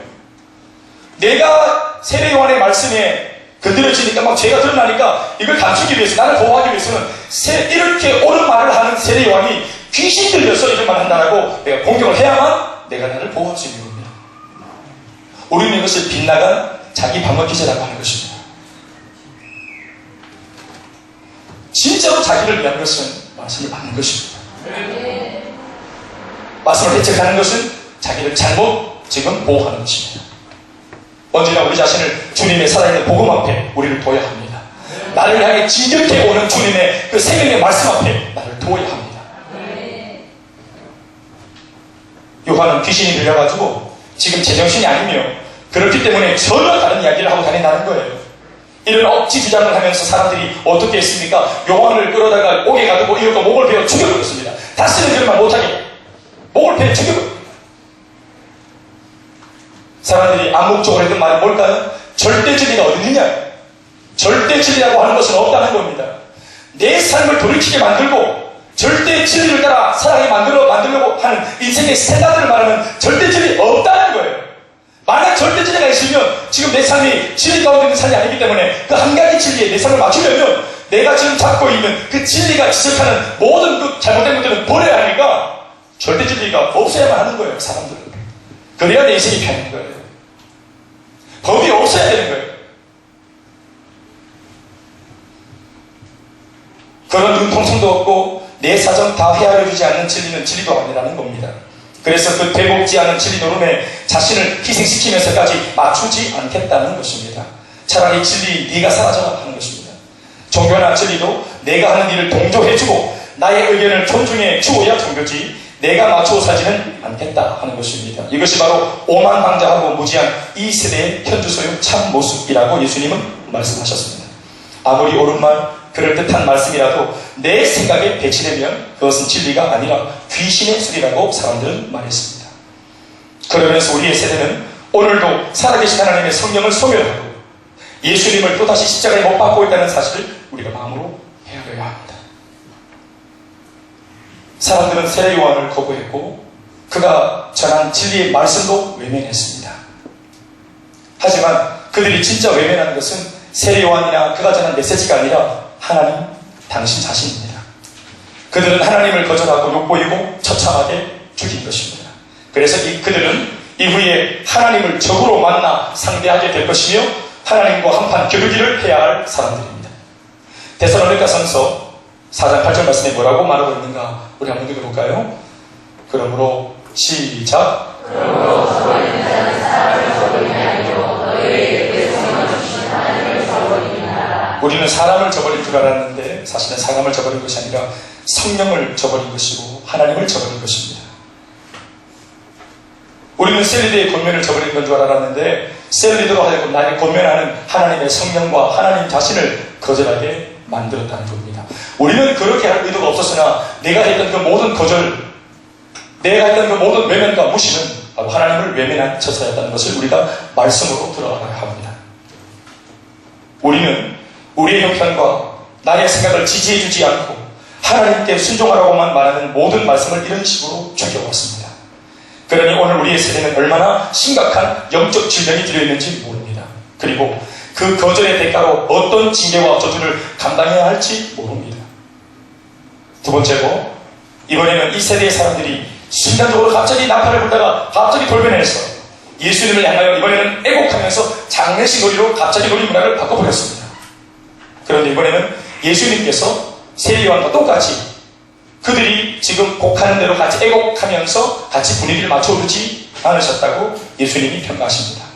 내가 세례요한의 말씀에 건드려지니까 막 죄가 드러나니까 이걸 감추기 위해서, 나를 보호하기 위해서는 이렇게 옳은 말을 하는 세례요한이 귀신 들려서 이런 말을 한다고 내가 공격을 해야만 내가 나를 보호할 수 있는 겁니다. 우리는 이것을 빗나간 자기 방어 기제라고 하는 것입니다. 진짜로 자기를 위한 것은 말씀을 받는 것입니다. 말씀을 대책하는 것은 자기를 잘못 지금 보호하는 것입니다. 언제나 우리 자신을 주님의 살아있는 복음 앞에 우리를 둬야 합니다. 나를 향해 진격해 오는 주님의 그 생명의 말씀 앞에 나를 둬야 합니다. 요한은 귀신이 들려가지고 지금 제정신이 아니며 그렇기 때문에 전혀 다른 이야기를 하고 다닌다는 거예요. 이런 억지 주장을 하면서 사람들이 어떻게 했습니까? 요한을 끌어다가 옥에 가두고 이어서 목을 베어 죽여버렸습니다. 다시는 그런 말 못하게 목을 베어 죽여버렸습니다. 사람들이 암묵적으로 했던 말이 뭘까요? 절대 진리가 어디 있느냐? 절대 진리라고 하는 것은 없다는 겁니다. 내 삶을 돌이키게 만들고 절대 진리를 따라 사랑에 만들려고 하는 인생의 스탠다드를 말하는 절대 진리 없다는 거예요. 만약 절대 진리가 있으면 지금 내 삶이 진리 가운데 있는 삶이 아니기 때문에 그 한 가지 진리에 내 삶을 맞추려면 내가 지금 잡고 있는 그 진리가 지적하는 모든 그 잘못된 것들은 버려야 하니까 절대 진리가 없어야만 하는 거예요. 사람들은. 그래야 내 인생이 편한 거예요. 법이 없어야 되는 거예요. 그런 융통성도 없고 내 사정 다 헤아려주지 않는 진리는 진리도 아니라는 겁니다. 그래서 그 되먹지 않은 진리 노름에 자신을 희생시키면서까지 맞추지 않겠다는 것입니다. 차라리 진리 네가 사라져라 하는 것입니다. 종교나 진리도 내가 하는 일을 동조해주고 나의 의견을 존중해 주어야 종교지 내가 맞추어 살지는 않겠다 하는 것입니다. 이것이 바로 오만방자하고 무지한 이 세대의 현주소의 참 모습이라고 예수님은 말씀하셨습니다. 아무리 옳은 말, 그럴듯한 말씀이라도 내 생각에 배치되면 그것은 진리가 아니라 귀신의 소리라고 사람들은 말했습니다. 그러면서 우리의 세대는 오늘도 살아계신 하나님의 성령을 소멸하고 예수님을 또다시 십자가에 못 박고 있다는 사실을 우리가 마음으로 헤아려야 합니다. 사람들은 세례 요한을 거부했고 그가 전한 진리의 말씀도 외면했습니다. 하지만 그들이 진짜 외면한 것은 세례 요한이나 그가 전한 메시지가 아니라 하나님 당신 자신입니다. 그들은 하나님을 거절하고 욕보이고 처참하게 죽인 것입니다. 그래서 그들은 이후에 하나님을 적으로 만나 상대하게 될 것이며 하나님과 한판 겨루기를 해야 할 사람들입니다. 데살로니가전서 4장 8절 말씀에 뭐라고 말하고 있는가 우리 한번 읽어볼까요? 그러므로 시작. 우리는 사람을 저버린 줄 알았는데 사실은 사람을 저버린 것이 아니라 성령을 저버린 것이고 하나님을 저버린 것입니다. 우리는 셀리드의 권면을 저버린 건 줄 알았는데 셀리드로 하여금 나의 권면하는 하나님의 성령과 하나님 자신을 거절하게 만들었다는 겁니다. 우리는 그렇게 할 의도가 없었으나 내가 했던 그 모든 거절, 내가 했던 그 모든 외면과 무시는 바로 하나님을 외면한 처사였다는 것을 우리가 말씀으로 들어가야 합니다. 우리는 우리의 형편과 나의 생각을 지지해주지 않고 하나님께 순종하라고만 말하는 모든 말씀을 이런 식으로 죽여왔습니다. 그러니 오늘 우리의 세대는 얼마나 심각한 영적 질병이 들어있는지 모릅니다. 그리고 그 거절의 대가로 어떤 징계와 저주를 감당해야 할지 모릅니다. 두 번째로 이번에는 이 세대의 사람들이 순간적으로 갑자기 나팔을 불다가 갑자기 돌변해서 예수님을 향하여 이번에는 애곡하면서 장례식 놀이로 갑자기 놀이 문화를 바꿔버렸습니다. 그런데 이번에는 예수님께서 세례요한과 똑같이 그들이 지금 곡하는 대로 같이 애곡하면서 같이 분위기를 맞춰주지 않으셨다고 예수님이 평가하십니다.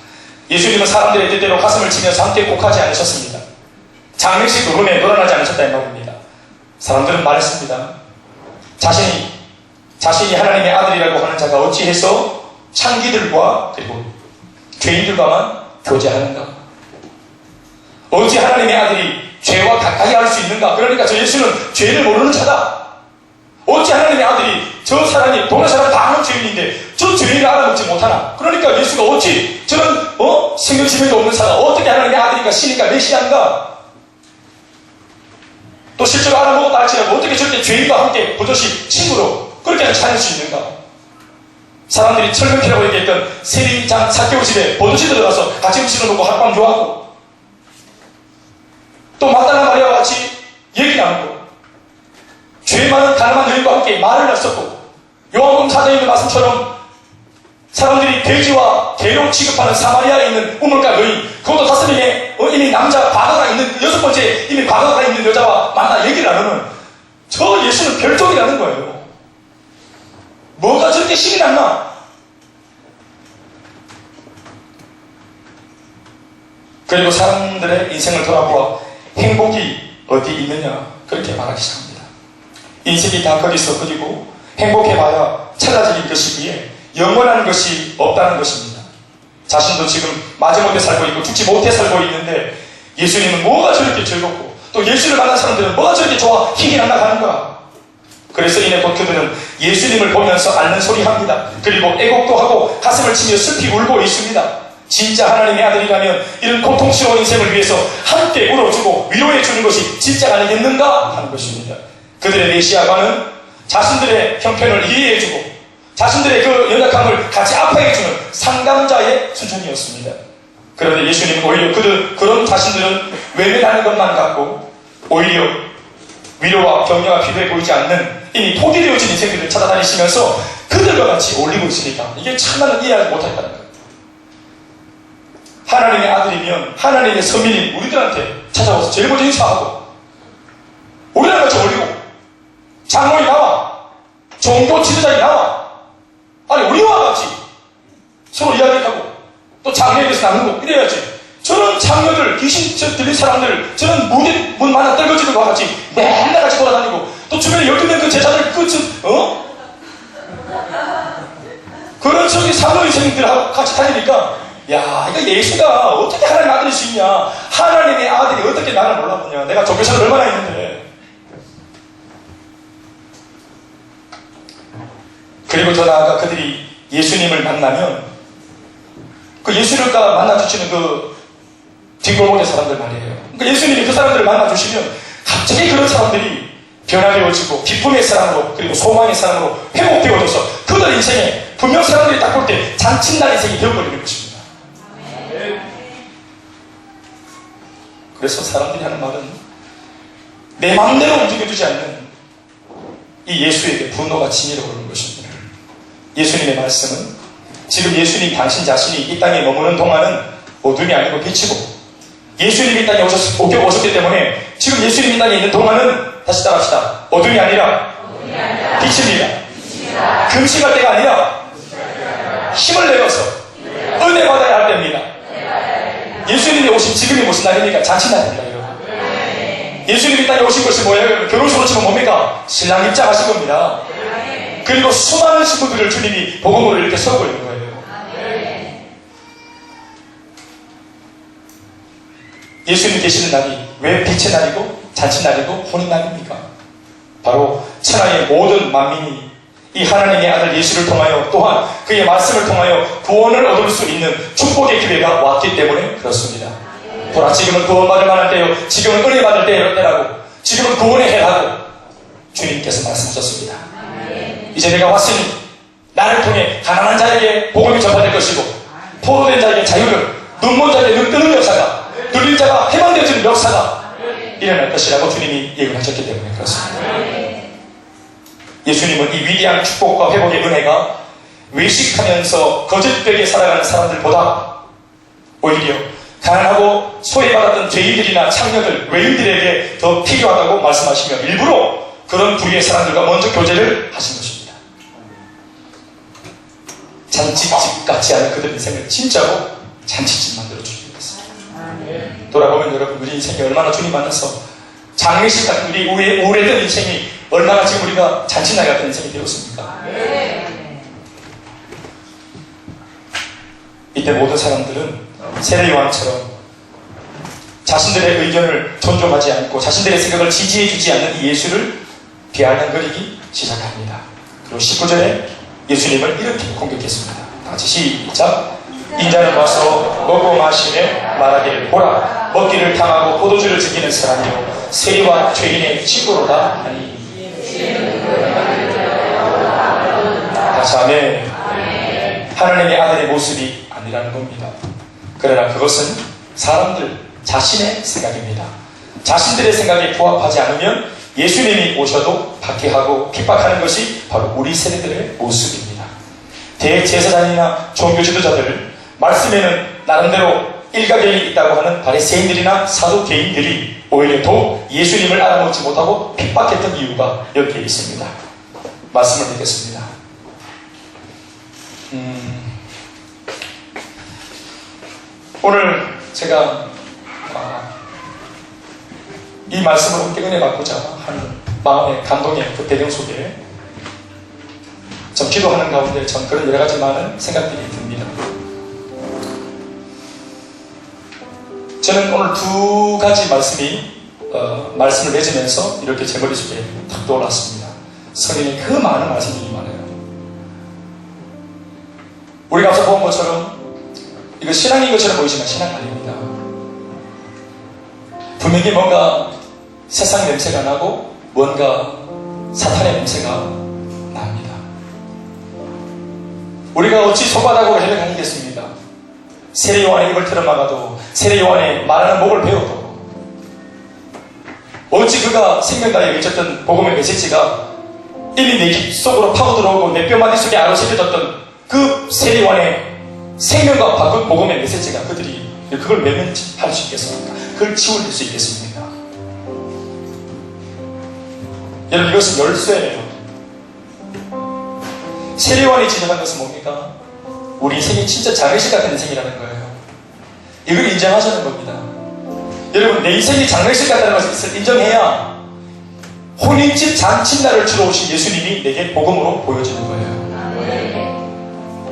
예수님은 사람들의 뜻대로 가슴을 치면서 함께 곡하지 않으셨습니다. 장례식 노름에 놀아나지 않으셨다 이 말입니다. 사람들은 말했습니다. 자신이 하나님의 아들이라고 하는 자가 어찌해서 창기들과 그리고 죄인들과만 교제하는가? 어찌 하나님의 아들이 죄와 가까이 할 수 있는가? 그러니까 저 예수는 죄를 모르는 자다. 어찌 하나님의 아들이 저 사람이 동네 사람 다 아는 죄인인데 저 죄인을 알아먹지 못하나? 그러니까 예수가 어찌 저런 생명지명도 없는 사람 어떻게 하나님의 아들인가 신인가 메시아인가? 또 실제로 알아먹었다 할지라도 어떻게 저렇게 죄인과 함께 버젓이 친구로 그렇게 찾을 수 있는가? 사람들이 철명키라고 얘기했던 세리장 사개오 집에 버젓이 들어가서 같이 음식을 먹고 합방 좋아하고 또 막달라 마리아와 같이 얘기 나누고 죄 많은 가난한 여인과 함께 말을 했었고 요한복음 4장에 있는 말씀처럼 사람들이 돼지와 개로 취급하는 사마리아에 있는 우물가 여인 그것도 5명의 이미 남자 과거가 있는 6번째 이미 과거가 있는 여자와 만나 얘기를 나누는 저 예수는 별종이라는 거예요. 뭐가 저렇게 신이 났나? 그리고 사람들의 인생을 돌아보아 행복이 어디 있느냐 그렇게 말하기 시작합니다. 인생이 다 거기서 그리고 행복해봐야 찰나적인 것이기에 영원한 것이 없다는 것입니다. 자신도 지금 마지못해 살고 있고 죽지 못해 살고 있는데 예수님은 뭐가 저렇게 즐겁고 또 예수를 만난 사람들은 뭐가 저렇게 좋아 힘이 날아가는가? 그래서 이내 곧 그들은 예수님을 보면서 앓는 소리 합니다. 그리고 애곡도 하고 가슴을 치며 슬피 울고 있습니다. 진짜 하나님의 아들이라면 이런 고통스러운 인생을 위해서 함께 울어주고 위로해주는 것이 진짜가 아니겠는가 하는 것입니다. 그들의 메시아관은 자신들의 형편을 이해해주고 자신들의 그 연약함을 같이 아파해주는 상담자의 수준이었습니다. 그런데 예수님은 오히려 그런 자신들은 외면하는 것만 같고 오히려 위로와 격려가 필요해 보이지 않는 이미 포기되어진 인생들을 찾아다니시면서 그들과 같이 올리고 있으니까 이게 참 나는 이해하지 못했다는 거예요. 하나님의 아들이면 하나님의 서민인 우리들한테 찾아와서 제일 먼저 인사하고 우리랑 같이 어울리고 장로이 나와 종교 지도자이 나와 아니 우리와 같이 서로 이야기하고 또 장로에 대해서 나누고 이래야지. 저런 장녀들 귀신 들린 사람들 저런 문 만나 떨거지는 것과 같이 맨날 같이 돌아다니고 또 주변에 12명 그 제자들 그런 저기 사도인생들하고 같이 다니니까 야 이거 예수가 어떻게 하나님 아들일 수 있냐, 하나님의 아들이 어떻게 나를 몰라보냐, 내가 종교생활 얼마나 했는데. 그리고 더 나아가 그들이 예수님을 만나면 그 예수를 만나주시는 그 뒷골목의 사람들 말이에요. 그러니까 예수님이 그 사람들을 만나주시면 갑자기 그런 사람들이 변화되어지고 기쁨의 사람으로 그리고 소망의 사람으로 회복되어져서 그들 인생에 분명 사람들이 딱 볼 때 잔칫날 인생이 되어버리는 것입니다. 그래서 사람들이 하는 말은 내 마음대로 움직여주지 않는 이 예수에게 분노가 치밀어 오르는 것입니다. 예수님의 말씀은 지금 예수님 당신 자신이 이 땅에 머무는 동안은 어둠이 아니고 빛이고 예수님이 이 땅에 오셨기 때문에 지금 예수님이 이 땅에 있는 동안은 다시 따라합시다. 어둠이 아니라 빛입니다. 금식할 때가 아니라 힘을 내어서 은혜 받아야 할 때입니다. 예수님이 오신 지금이 무슨 날입니까? 잔치날입니다, 여러분. 예수님이 이 땅에 오신 것이 뭐예요? 결혼식으로 치면 뭡니까? 신랑 입장하신 겁니다. 그리고 수많은 신부들을 주님이 복음으로 이렇게 세우고 있는 거예요. 예수님 계시는 날이 왜 빛의 날이고 잔치날이고 혼인날입니까? 바로 천하의 모든 만민이 이 하나님의 아들 예수를 통하여 또한 그의 말씀을 통하여 구원을 얻을 수 있는 축복의 기회가 왔기 때문에 그렇습니다. 보라, 지금은 구원받을 만한 때요, 지금은 은혜 받을 때라고, 지금은 구원의 해라고 주님께서 말씀하셨습니다. 이제 내가 왔으니 나를 통해 가난한 자에게 복음이 전파될 것이고 포로된 자에게 자유를, 눈먼 자에게 눈 뜨는 역사가, 눌린 자가 해방되어지는 역사가 일어날 것이라고 주님이 예언하셨기 때문에 그렇습니다. 예수님은 이 위대한 축복과 회복의 은혜가 외식하면서 거짓되게 살아가는 사람들보다 오히려 가난하고 소외받았던 죄인들이나 창녀들, 외인들에게 더 필요하다고 말씀하시며 일부러 그런 부류의 사람들과 먼저 교제를 하신 것입니다. 잔치집 같지 않은 그들 인생을 진짜로 잔치집 만들어 주시는 것입니다. 돌아보면 여러분, 우리 인생이 얼마나 주님 만나서 장례식 같은 우리 우울했던 인생이 얼마나 지금 우리가 잔치날 같은 인생이 되었습니까? 이때 모든 사람들은 세례요한처럼 자신들의 의견을 존중하지 않고 자신들의 생각을 지지해주지 않는 이 예수를 비아냥거리기 시작합니다. 그리고 19절에 예수님을 이렇게 공격했습니다. 다같이 시작. 인자는 와서 먹고 마시며 말하기를 보라, 먹기를 탐하고 포도주를 즐기는 사람이요 세리와 죄인의 친구로다 하니. 다시 아멘. 하나님의 아들의 모습이 아니라는 겁니다. 그러나 그것은 사람들 자신의 생각입니다. 자신들의 생각에 부합하지 않으면 예수님이 오셔도 박해하고 핍박하는 것이 바로 우리 세대들의 모습입니다. 대제사장이나 종교 지도자들, 말씀에는 나름대로 일가견이 있다고 하는 바리새인들이나 사두개인들이 오히려 더욱 예수님을 알아먹지 못하고 핍박했던 이유가 여기에 있습니다. 말씀을 듣겠습니다. 오늘 제가 이 말씀을 함께 은혜 받고자 하는 마음의 감동의 그 배경 속에 좀 기도하는 가운데 전 그런 여러 가지 많은 생각들이 듭니다. 저는 오늘 두 가지 말씀을 맺으면서 이렇게 제 머릿속에 탁 떠올랐습니다. 성경에 그 많은 말씀들이 많아요. 우리가 앞서 본 것처럼 이거 신앙인 것처럼 보이지만 신앙 아닙니다. 분명히 뭔가 세상 냄새가 나고 뭔가 사탄의 냄새가 납니다. 우리가 어찌 손바닥으로 해명하겠습니까? 세례요한의 입을 틀어막아도, 세례요한의 말하는 목을 베어도, 어찌 그가 생명다에 외쳤던 복음의 메시지가 이미 내 집 속으로 파고들어오고 내 뼈마디 속에 아로새겨졌던 그 세례요한의 생명과 바꾼 복음의 메시지가 그들이 그걸 외면할 수 있겠습니까? 그걸 치워낼 수 있겠습니까? 여러분, 이것은 열쇠예요. 세례요한이 지적한 것은 뭡니까? 우리 인생이 진짜 장례식 같은 인생이라는 거예요. 이걸 인정하자는 겁니다. 여러분, 내 인생이 장례식 같다는 것을 인정해야 혼인집 잔칫날을 치러 오신 예수님이 내게 복음으로 보여지는 거예요.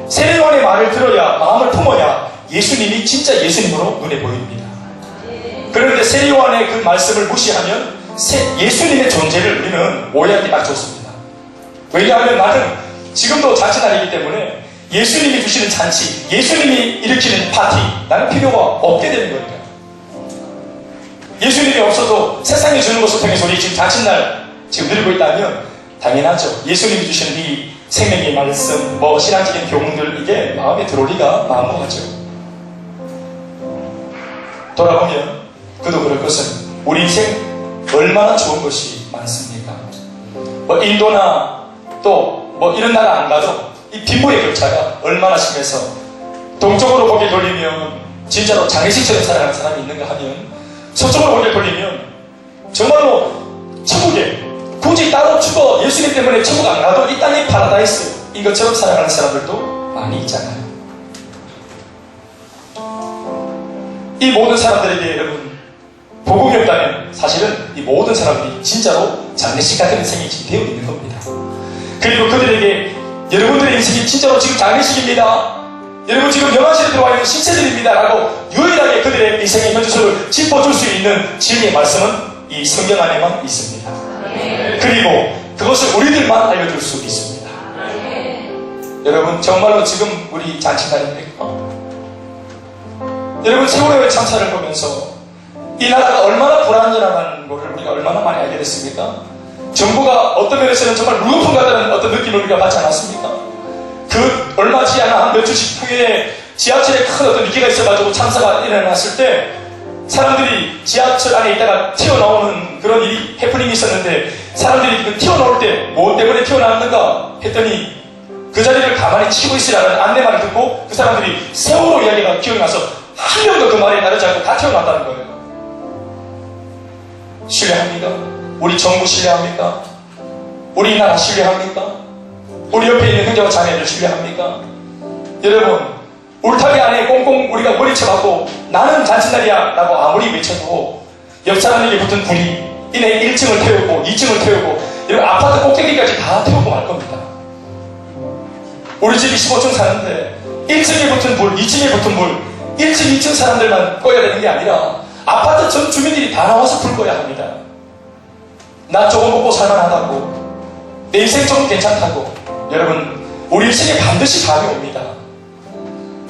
세례요한의 말을 들어야, 마음을 품어야 예수님이 진짜 예수님으로 눈에 보입니다. 그런데 세례요한의 그 말씀을 무시하면 예수님의 존재를 우리는 오해하게 딱 좋습니다. 왜냐하면 나는 지금도 잔치날이기 때문에 예수님이 주시는 잔치, 예수님이 일으키는 파티, 나는 필요가 없게 되는 거니까. 예수님이 없어도 세상이 주는 것을 통해서 우리 지금 잔칫날 지금 누리고 있다면 당연하죠. 예수님이 주시는 이 생명의 말씀, 신앙적인 교훈들, 이게 마음에 들어올 리가 만무하죠. 돌아보면 그도 그럴 것은 우리 인생 얼마나 좋은 것이 많습니까? 인도나 또 이런 나라 안 가도 이 빈부의 격차가 얼마나 심해서 동쪽으로 고개 돌리면 진짜로 장례식처럼 살아가는 사람이 있는가 하면 서쪽으로 고개 돌리면 정말로 천국에 굳이 따로 죽어 예수님 때문에 천국 안 가도 이 땅이 파라다이스인 것처럼 살아가는 사람들도 많이 있잖아요. 이 모든 사람들에게 여러분 복음이 없다면 사실은 이 모든 사람들이 진짜로 장례식 같은 인생이 지금 되어 있는 겁니다. 그리고 그들에게 여러분들의 인생이 진짜로 지금 장례식입니다. 여러분 지금 영화실에 들어와 있는 신체들입니다 라고 유일하게 그들의 인생의 현주소를 짚어줄 수 있는 진리의 말씀은 이 성경 안에만 있습니다. 그리고 그것을 우리들만 알려줄 수 있습니다. 여러분 정말로 지금 우리 잔치날입니까? 여러분 세월호의 참사를 보면서 이 나라가 얼마나 불안전한 것을 우리가 얼마나 많이 알게 됐습니까? 정부가 어떤 면에서는 정말 무거운 같다는 어떤 느낌을 우리가 받지 않았습니까? 그 얼마 지지 않아 몇 주씩 후에 지하철에 큰 어떤 위기가 있어가지고 참사가 일어났을 때 사람들이 지하철 안에 있다가 튀어나오는 그런 일이 해프닝이 있었는데 사람들이 그 튀어나올 때 뭐 때문에 튀어나왔는가 했더니 그 자리를 가만히 치고 있으라는 안내말을 듣고 그 사람들이 세월호 이야기가 기억이 나서 한 명도 그 말에 따르지 않고 다 튀어나왔다는 거예요. 신뢰합니까? 우리 정부 신뢰합니까? 우리 나라 신뢰합니까? 우리 옆에 있는 형제와 자매들 신뢰합니까? 여러분 울타리 안에 꽁꽁 우리가 머리채 박고 나는 잔칫날이야 라고 아무리 외쳐도 옆 사람에게 붙은 불이 이내 1층을 태우고 2층을 태우고 이런 아파트 꼭대기까지 다 태우고 말 겁니다. 우리 집이 15층 사는데 1층에 붙은 불, 2층에 붙은 불 1층, 2층 사람들만 꺼야 되는 게 아니라 아파트 전 주민들이 다 나와서 불 꺼야 합니다. 나 조금 먹고 살만하다고 내 인생 조금 괜찮다고 여러분 우리 인생에 반드시 밤이 옵니다.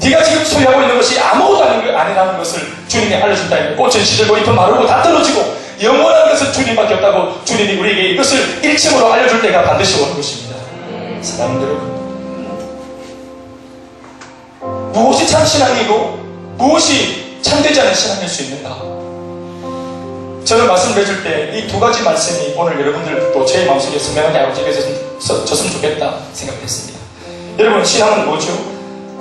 네가 지금 소유하고 있는 것이 아무것도 아니라는 것을 주님이 알려준다면 꽃은 시들고 잎은 마르고 다 떨어지고 영원한 것은 주님밖에 없다고 주님이 우리에게 이것을 1층으로 알려줄 때가 반드시 오는 것입니다. 사랑하는 여러분 무엇이 참 신앙이고 무엇이 참되지 않은 신앙일 수 있는가? 저는 말씀을 해줄 때 이 두 가지 말씀이 오늘 여러분들도 제 마음속에 선명하게 알려졌으면 좋겠다 생각했습니다. 여러분 신앙은 뭐죠?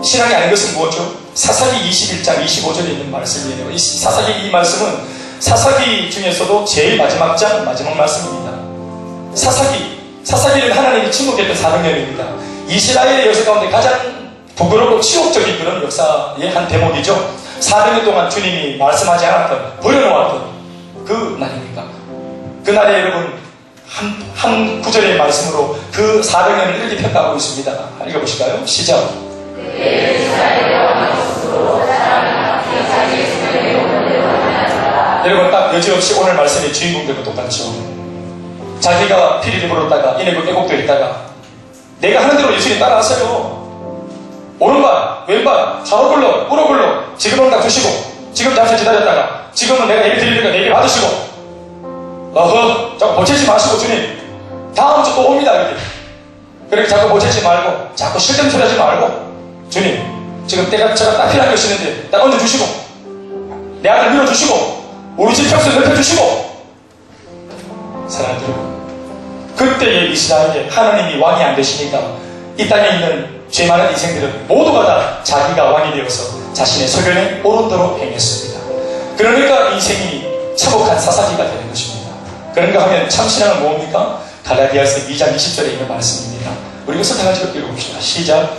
신앙이 아닌 것은 뭐죠? 사사기 21장 25절에 있는 말씀이에요. 이 사사기 이 말씀은 사사기 중에서도 제일 마지막 장 마지막 말씀입니다. 사사기는 하나님이 침묵했던 400년입니다. 이스라엘의 역사 가운데 가장 부끄럽고 치욕적인 그런 역사의 한 대목이죠. 400년 동안 주님이 말씀하지 않았던 버려놓았던 그 날입니다. 그 날에 여러분 한 구절의 말씀으로 그 400년을 이렇게 평가하고 있습니다. 읽어보실까요? 시작. 여러분 딱 여지없이 오늘 말씀의 주인공들과 똑같죠. 자기가 피리를 물었다가 이내고 애곡도 했다가 내가 하는 대로 예수님 따라하세요. 오른발, 왼발, 좌우 굴러, 우로 굴러 지금은 다 주시고 지금 잠시 기다렸다가 지금은 내가 예배 드리니까 예배 받으시고 자꾸 보채지 마시고 주님 다음 주 또 옵니다 이렇게. 그렇게 자꾸 보채지 말고 자꾸 실점 소리 하지 말고 주님 지금 제가 딱 필요한 것이 있는데 딱 얹어주시고 내 아들 밀어주시고 우리 집 평수 넓혀주시고. 사랑하는 여러분 그때의 이스라엘에 하나님이 왕이 안 되시니까 이 땅에 있는 죄 많은 인생들은 모두가 다 자기가 왕이 되어서 자신의 소견에 옳은 대로 행했습니다. 그러니까 인생이 차곡한 사사기가 되는 것입니다. 그런가 하면 참신앙은 뭡니까? 갈라디아서 2장 20절에 있는 말씀입니다. 우리 이것을 다 같이 읽어봅시다. 시작.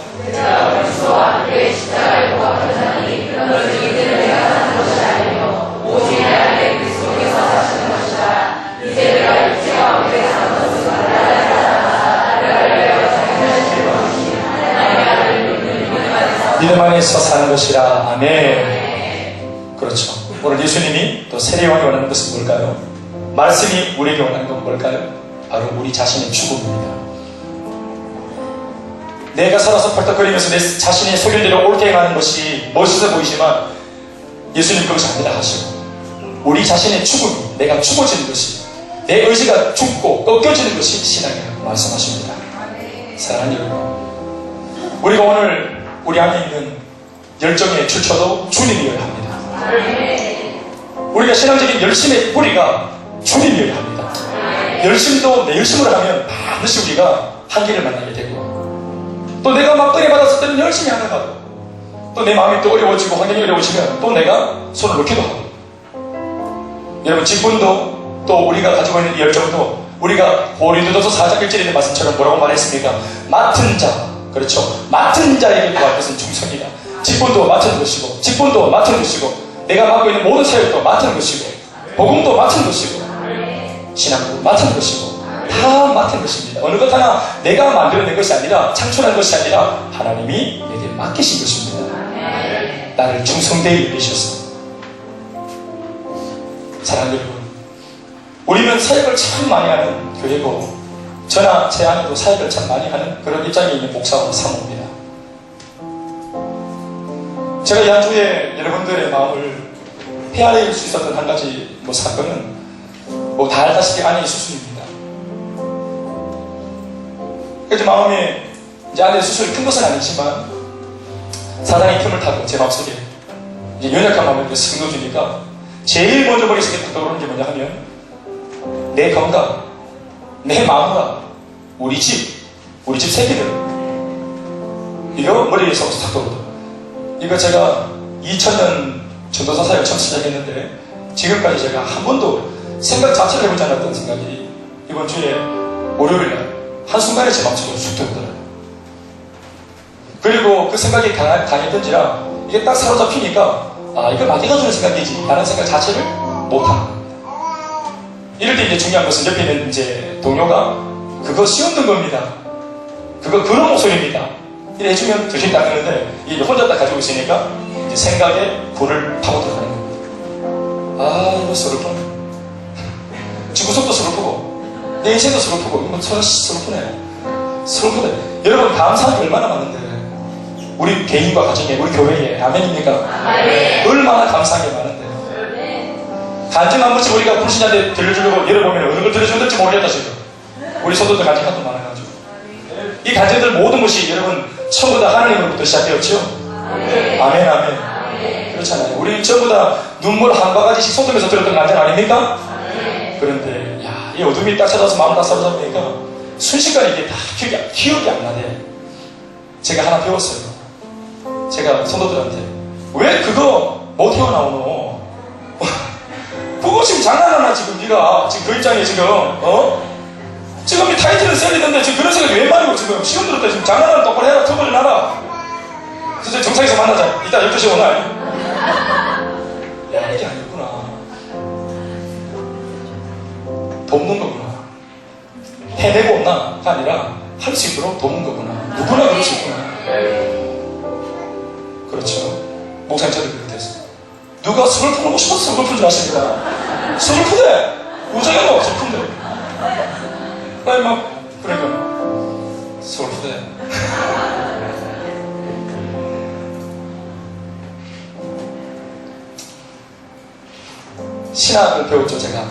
믿음 안에서 사는 것이라. 아멘. 그렇죠. 오늘 예수님이 또 세례요한이 원하는 것은 뭘까요? 말씀이 우리에게 원하는 건 뭘까요? 바로 우리 자신의 죽음입니다. 내가 살아서 펄떡거리면서 내 자신의 소견대로 옳게 행하는 것이 멋있어 보이지만 예수님 그것이 아니다 하시고, 우리 자신의 죽음, 내가 죽어지는 것이, 내 의지가 죽고 꺾여지는 것이 신앙이라고 말씀하십니다. 사랑하는 여러분, 우리가 오늘 우리 안에 있는 열정의 출처도 주님이어야 합니다. 우리가 신앙적인 열심의 뿌리가 주님이어야 합니다. 열심도 내 열심으로 하면 반드시 우리가 한계를 만나게 되고, 또 내가 막 은혜 받았을 때는 열심히 하다가도 또 내 마음이 또 어려워지고 환경이 어려워지면 또 내가 손을 놓기도 하고, 여러분 직분도 또 우리가 가지고 있는 이 열정도 우리가 고린도전서 4장 1절에 있는 말씀처럼 뭐라고 말했습니까? 맡은 자, 그렇죠, 맡은 자에게 구할 것은 충성이다. 직분도 맡은 것이고, 직분도 맡은 것이고, 내가 맡고 있는 모든 사역도 맡은 것이고, 복음도 맡은 것이고, 신앙도 맡은 것이고, 다 맡은 것입니다. 어느 것 하나 내가 만들어낸 것이 아니라, 창출한 것이 아니라 하나님이 내게 맡기신 것입니다. 나를 충성되게 여기셔서. 사랑하는 여러분, 우리는 사역을 참 많이 하는 교회고, 저나 제 아내도 사역을 참 많이 하는 그런 입장에 있는 목사와 사모입니다. 제가 이 한 주에 여러분들의 마음을 헤아릴 수 있었던 한 가지 사건은 다 알다시피 아내의 수술입니다. 그래서 마음에 이제 아내의 수술이 큰 것은 아니지만 사단이 틈을 타고 제 마음속에 이제 연약한 마음을 쓱 넣어주니까 제일 먼저 머릿속에 딱 떠오르는 게 뭐냐 하면, 내 건강, 내 마누라, 우리 집 새끼들, 이거 머리에서 탁 떠오르더라고요. 이거 제가 2000년 전도사 사역 처음 시작했는데 지금까지 제가 한 번도 생각 자체를 해보지 않았던 생각이 이번 주에 월요일날 한순간에 제 마음속으로 쑥 들어오더라고요. 그리고 그 생각이 강했던지라 이게 딱 사로잡히니까, 아, 이거 마귀가 주는 생각이지 라는 생각 자체를 못하는 겁니다. 이럴 때 이제 중요한 것은 옆에 있는 이제 동료가 그거 씌우는 겁니다. 그거 그런 목소리입니다. 이래 해주면 정신이 딱 드는데, 이게 혼자 딱 가지고 있으니까 이제 생각에 불을 파고 들어가는 겁니다. 아, 이거 서글프네. 지구석도 서글프고 내 인생도 서글프고 이거 서글프네. 서글프네. 여러분, 감사한 게 얼마나 많은데, 우리 개인과 가정에, 우리 교회에. 아멘입니까? 아멘. 얼마나 감사한 게 많은데, 간증 한 번씩 우리가 불신자한테 들려주려고 열어보면 어느 걸 들려줘야 될지 모르겠다. 지금 우리 성도들 간증 하도 많아가지고, 이 간증들 모든 것이 여러분 전부 다 하나님으로부터 시작되었죠. 아멘. 아멘. 그렇잖아요. 우리 전부 다 눈물 한 바가지씩 쏟으면서 들었던 간증 아닙니까? 그런데 이 어둠이 딱 찾아서 마음 딱 사로잡으니까 순식간에 이게 다 기억이 안 나네. 제가 하나 배웠어요. 제가 성도들한테, 왜 그거 못 튀어나오노? 그거 지금 장난하나? 지금 네가 지금 그 입장에 지금 지금 이 타이틀을 써야 되는데 지금 그런 생각이 왜 말이고, 지금 시험 들었다. 지금 장난하는 똑바로 해라. 처벌을 나라. 그래서 정상에서 만나자. 이따 12시에 오나? 야, 이게 아니구나. 돕는 거구나. 해내고 온나가 아니라 할 수 있도록 돕는 거구나. 누구나 그럴 수 있구나. 그렇죠. 목사님 저도 그랬어요. 누가 슬픈 거 싶어서 슬픈 줄 아십니까? 슬프대. 우정이 뭐 슬픈데. 아니 막 그러니까 슬프대. 신학을 배웠죠. 제가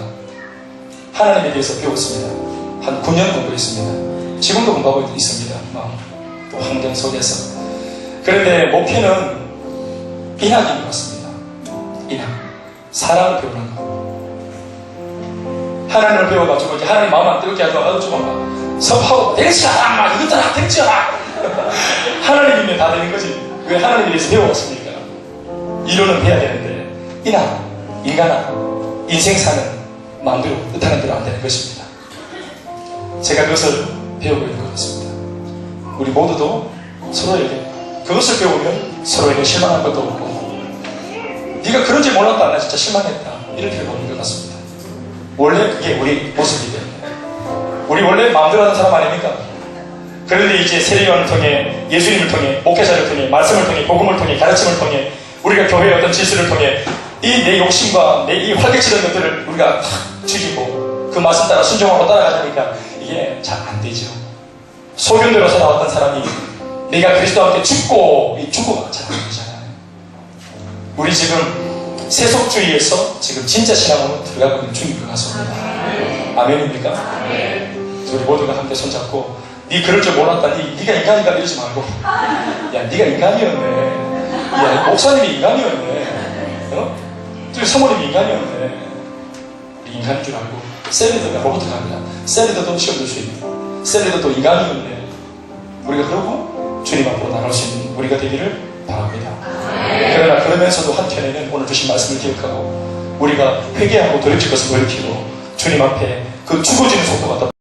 하나님에 대해서 배웠습니다. 한 9년 공부했습니다. 지금도 공부하고 있습니다. 또 환경 속에서. 그런데 목표는 인학인 것 같습니다. 인학. 사랑을 배우는 거. 하나님을 배워가지고 이제 하나님 마음 안 뜨겁게 하지 마. 조금 막 섭하고 될지라 막 이것들아 될지라. 하나님이면 다 되는 거지. 왜 하나님에 대해서 배워왔습니까? 이론은 해야 되는데 이나 인간아 인생 사는 마음대로 뜻하는 대로 안 되는 것입니다. 제가 그것을 배우고 있는 것 같습니다. 우리 모두도 서로에게 그것을 배우면 서로에게 실망할 것도 없고 네가 그런 줄 몰랐다 나 진짜 실망했다 이럴 필요가 없는 것 같습니다. 원래 그게 우리 모습이 됩니다. 우리 원래 마음대로 하는 사람 아닙니까? 그런데 이제 세례요한을 통해 예수님을 통해 목회자를 통해 말씀을 통해 복음을 통해 가르침을 통해 우리가 교회의 어떤 질서를 통해 이 내 욕심과 내 이 활개치는 것들을 우리가 탁 죽이고 그 말씀 따라 순종하고 따라가자니까 이게 잘 안 되죠. 소견대로 살아왔던 사람이 내가 그리스도와 함께 죽고 이 죽고가 잘 안 되잖아요. 우리 지금 세속주의에서 지금 진짜 신앙으로 들어가고 있는 중인 것 같습니다. 아멘입니까? 우리 모두가 함께 손잡고 네 그럴 줄 몰랐다. 네가 인간인가 이러지 말고 야 네가 인간이었네. 야 목사님이 인간이었네. 어? 또 사모님이 인간이었네. 우리 인간인 줄 알고 셀리더가 로봇가 아니라 셀리더도 시험 들 수 있는 셀리더도 인간이었네. 우리가 그러고 주님 앞으로 나갈 수 있는 우리가 되기를 바랍니다. 그러나 그러면서도 한편에는 오늘 주신 말씀을 기억하고 우리가 회개하고 돌이킬 것을 돌이키고 주님 앞에 그 죽어지는 속도가 더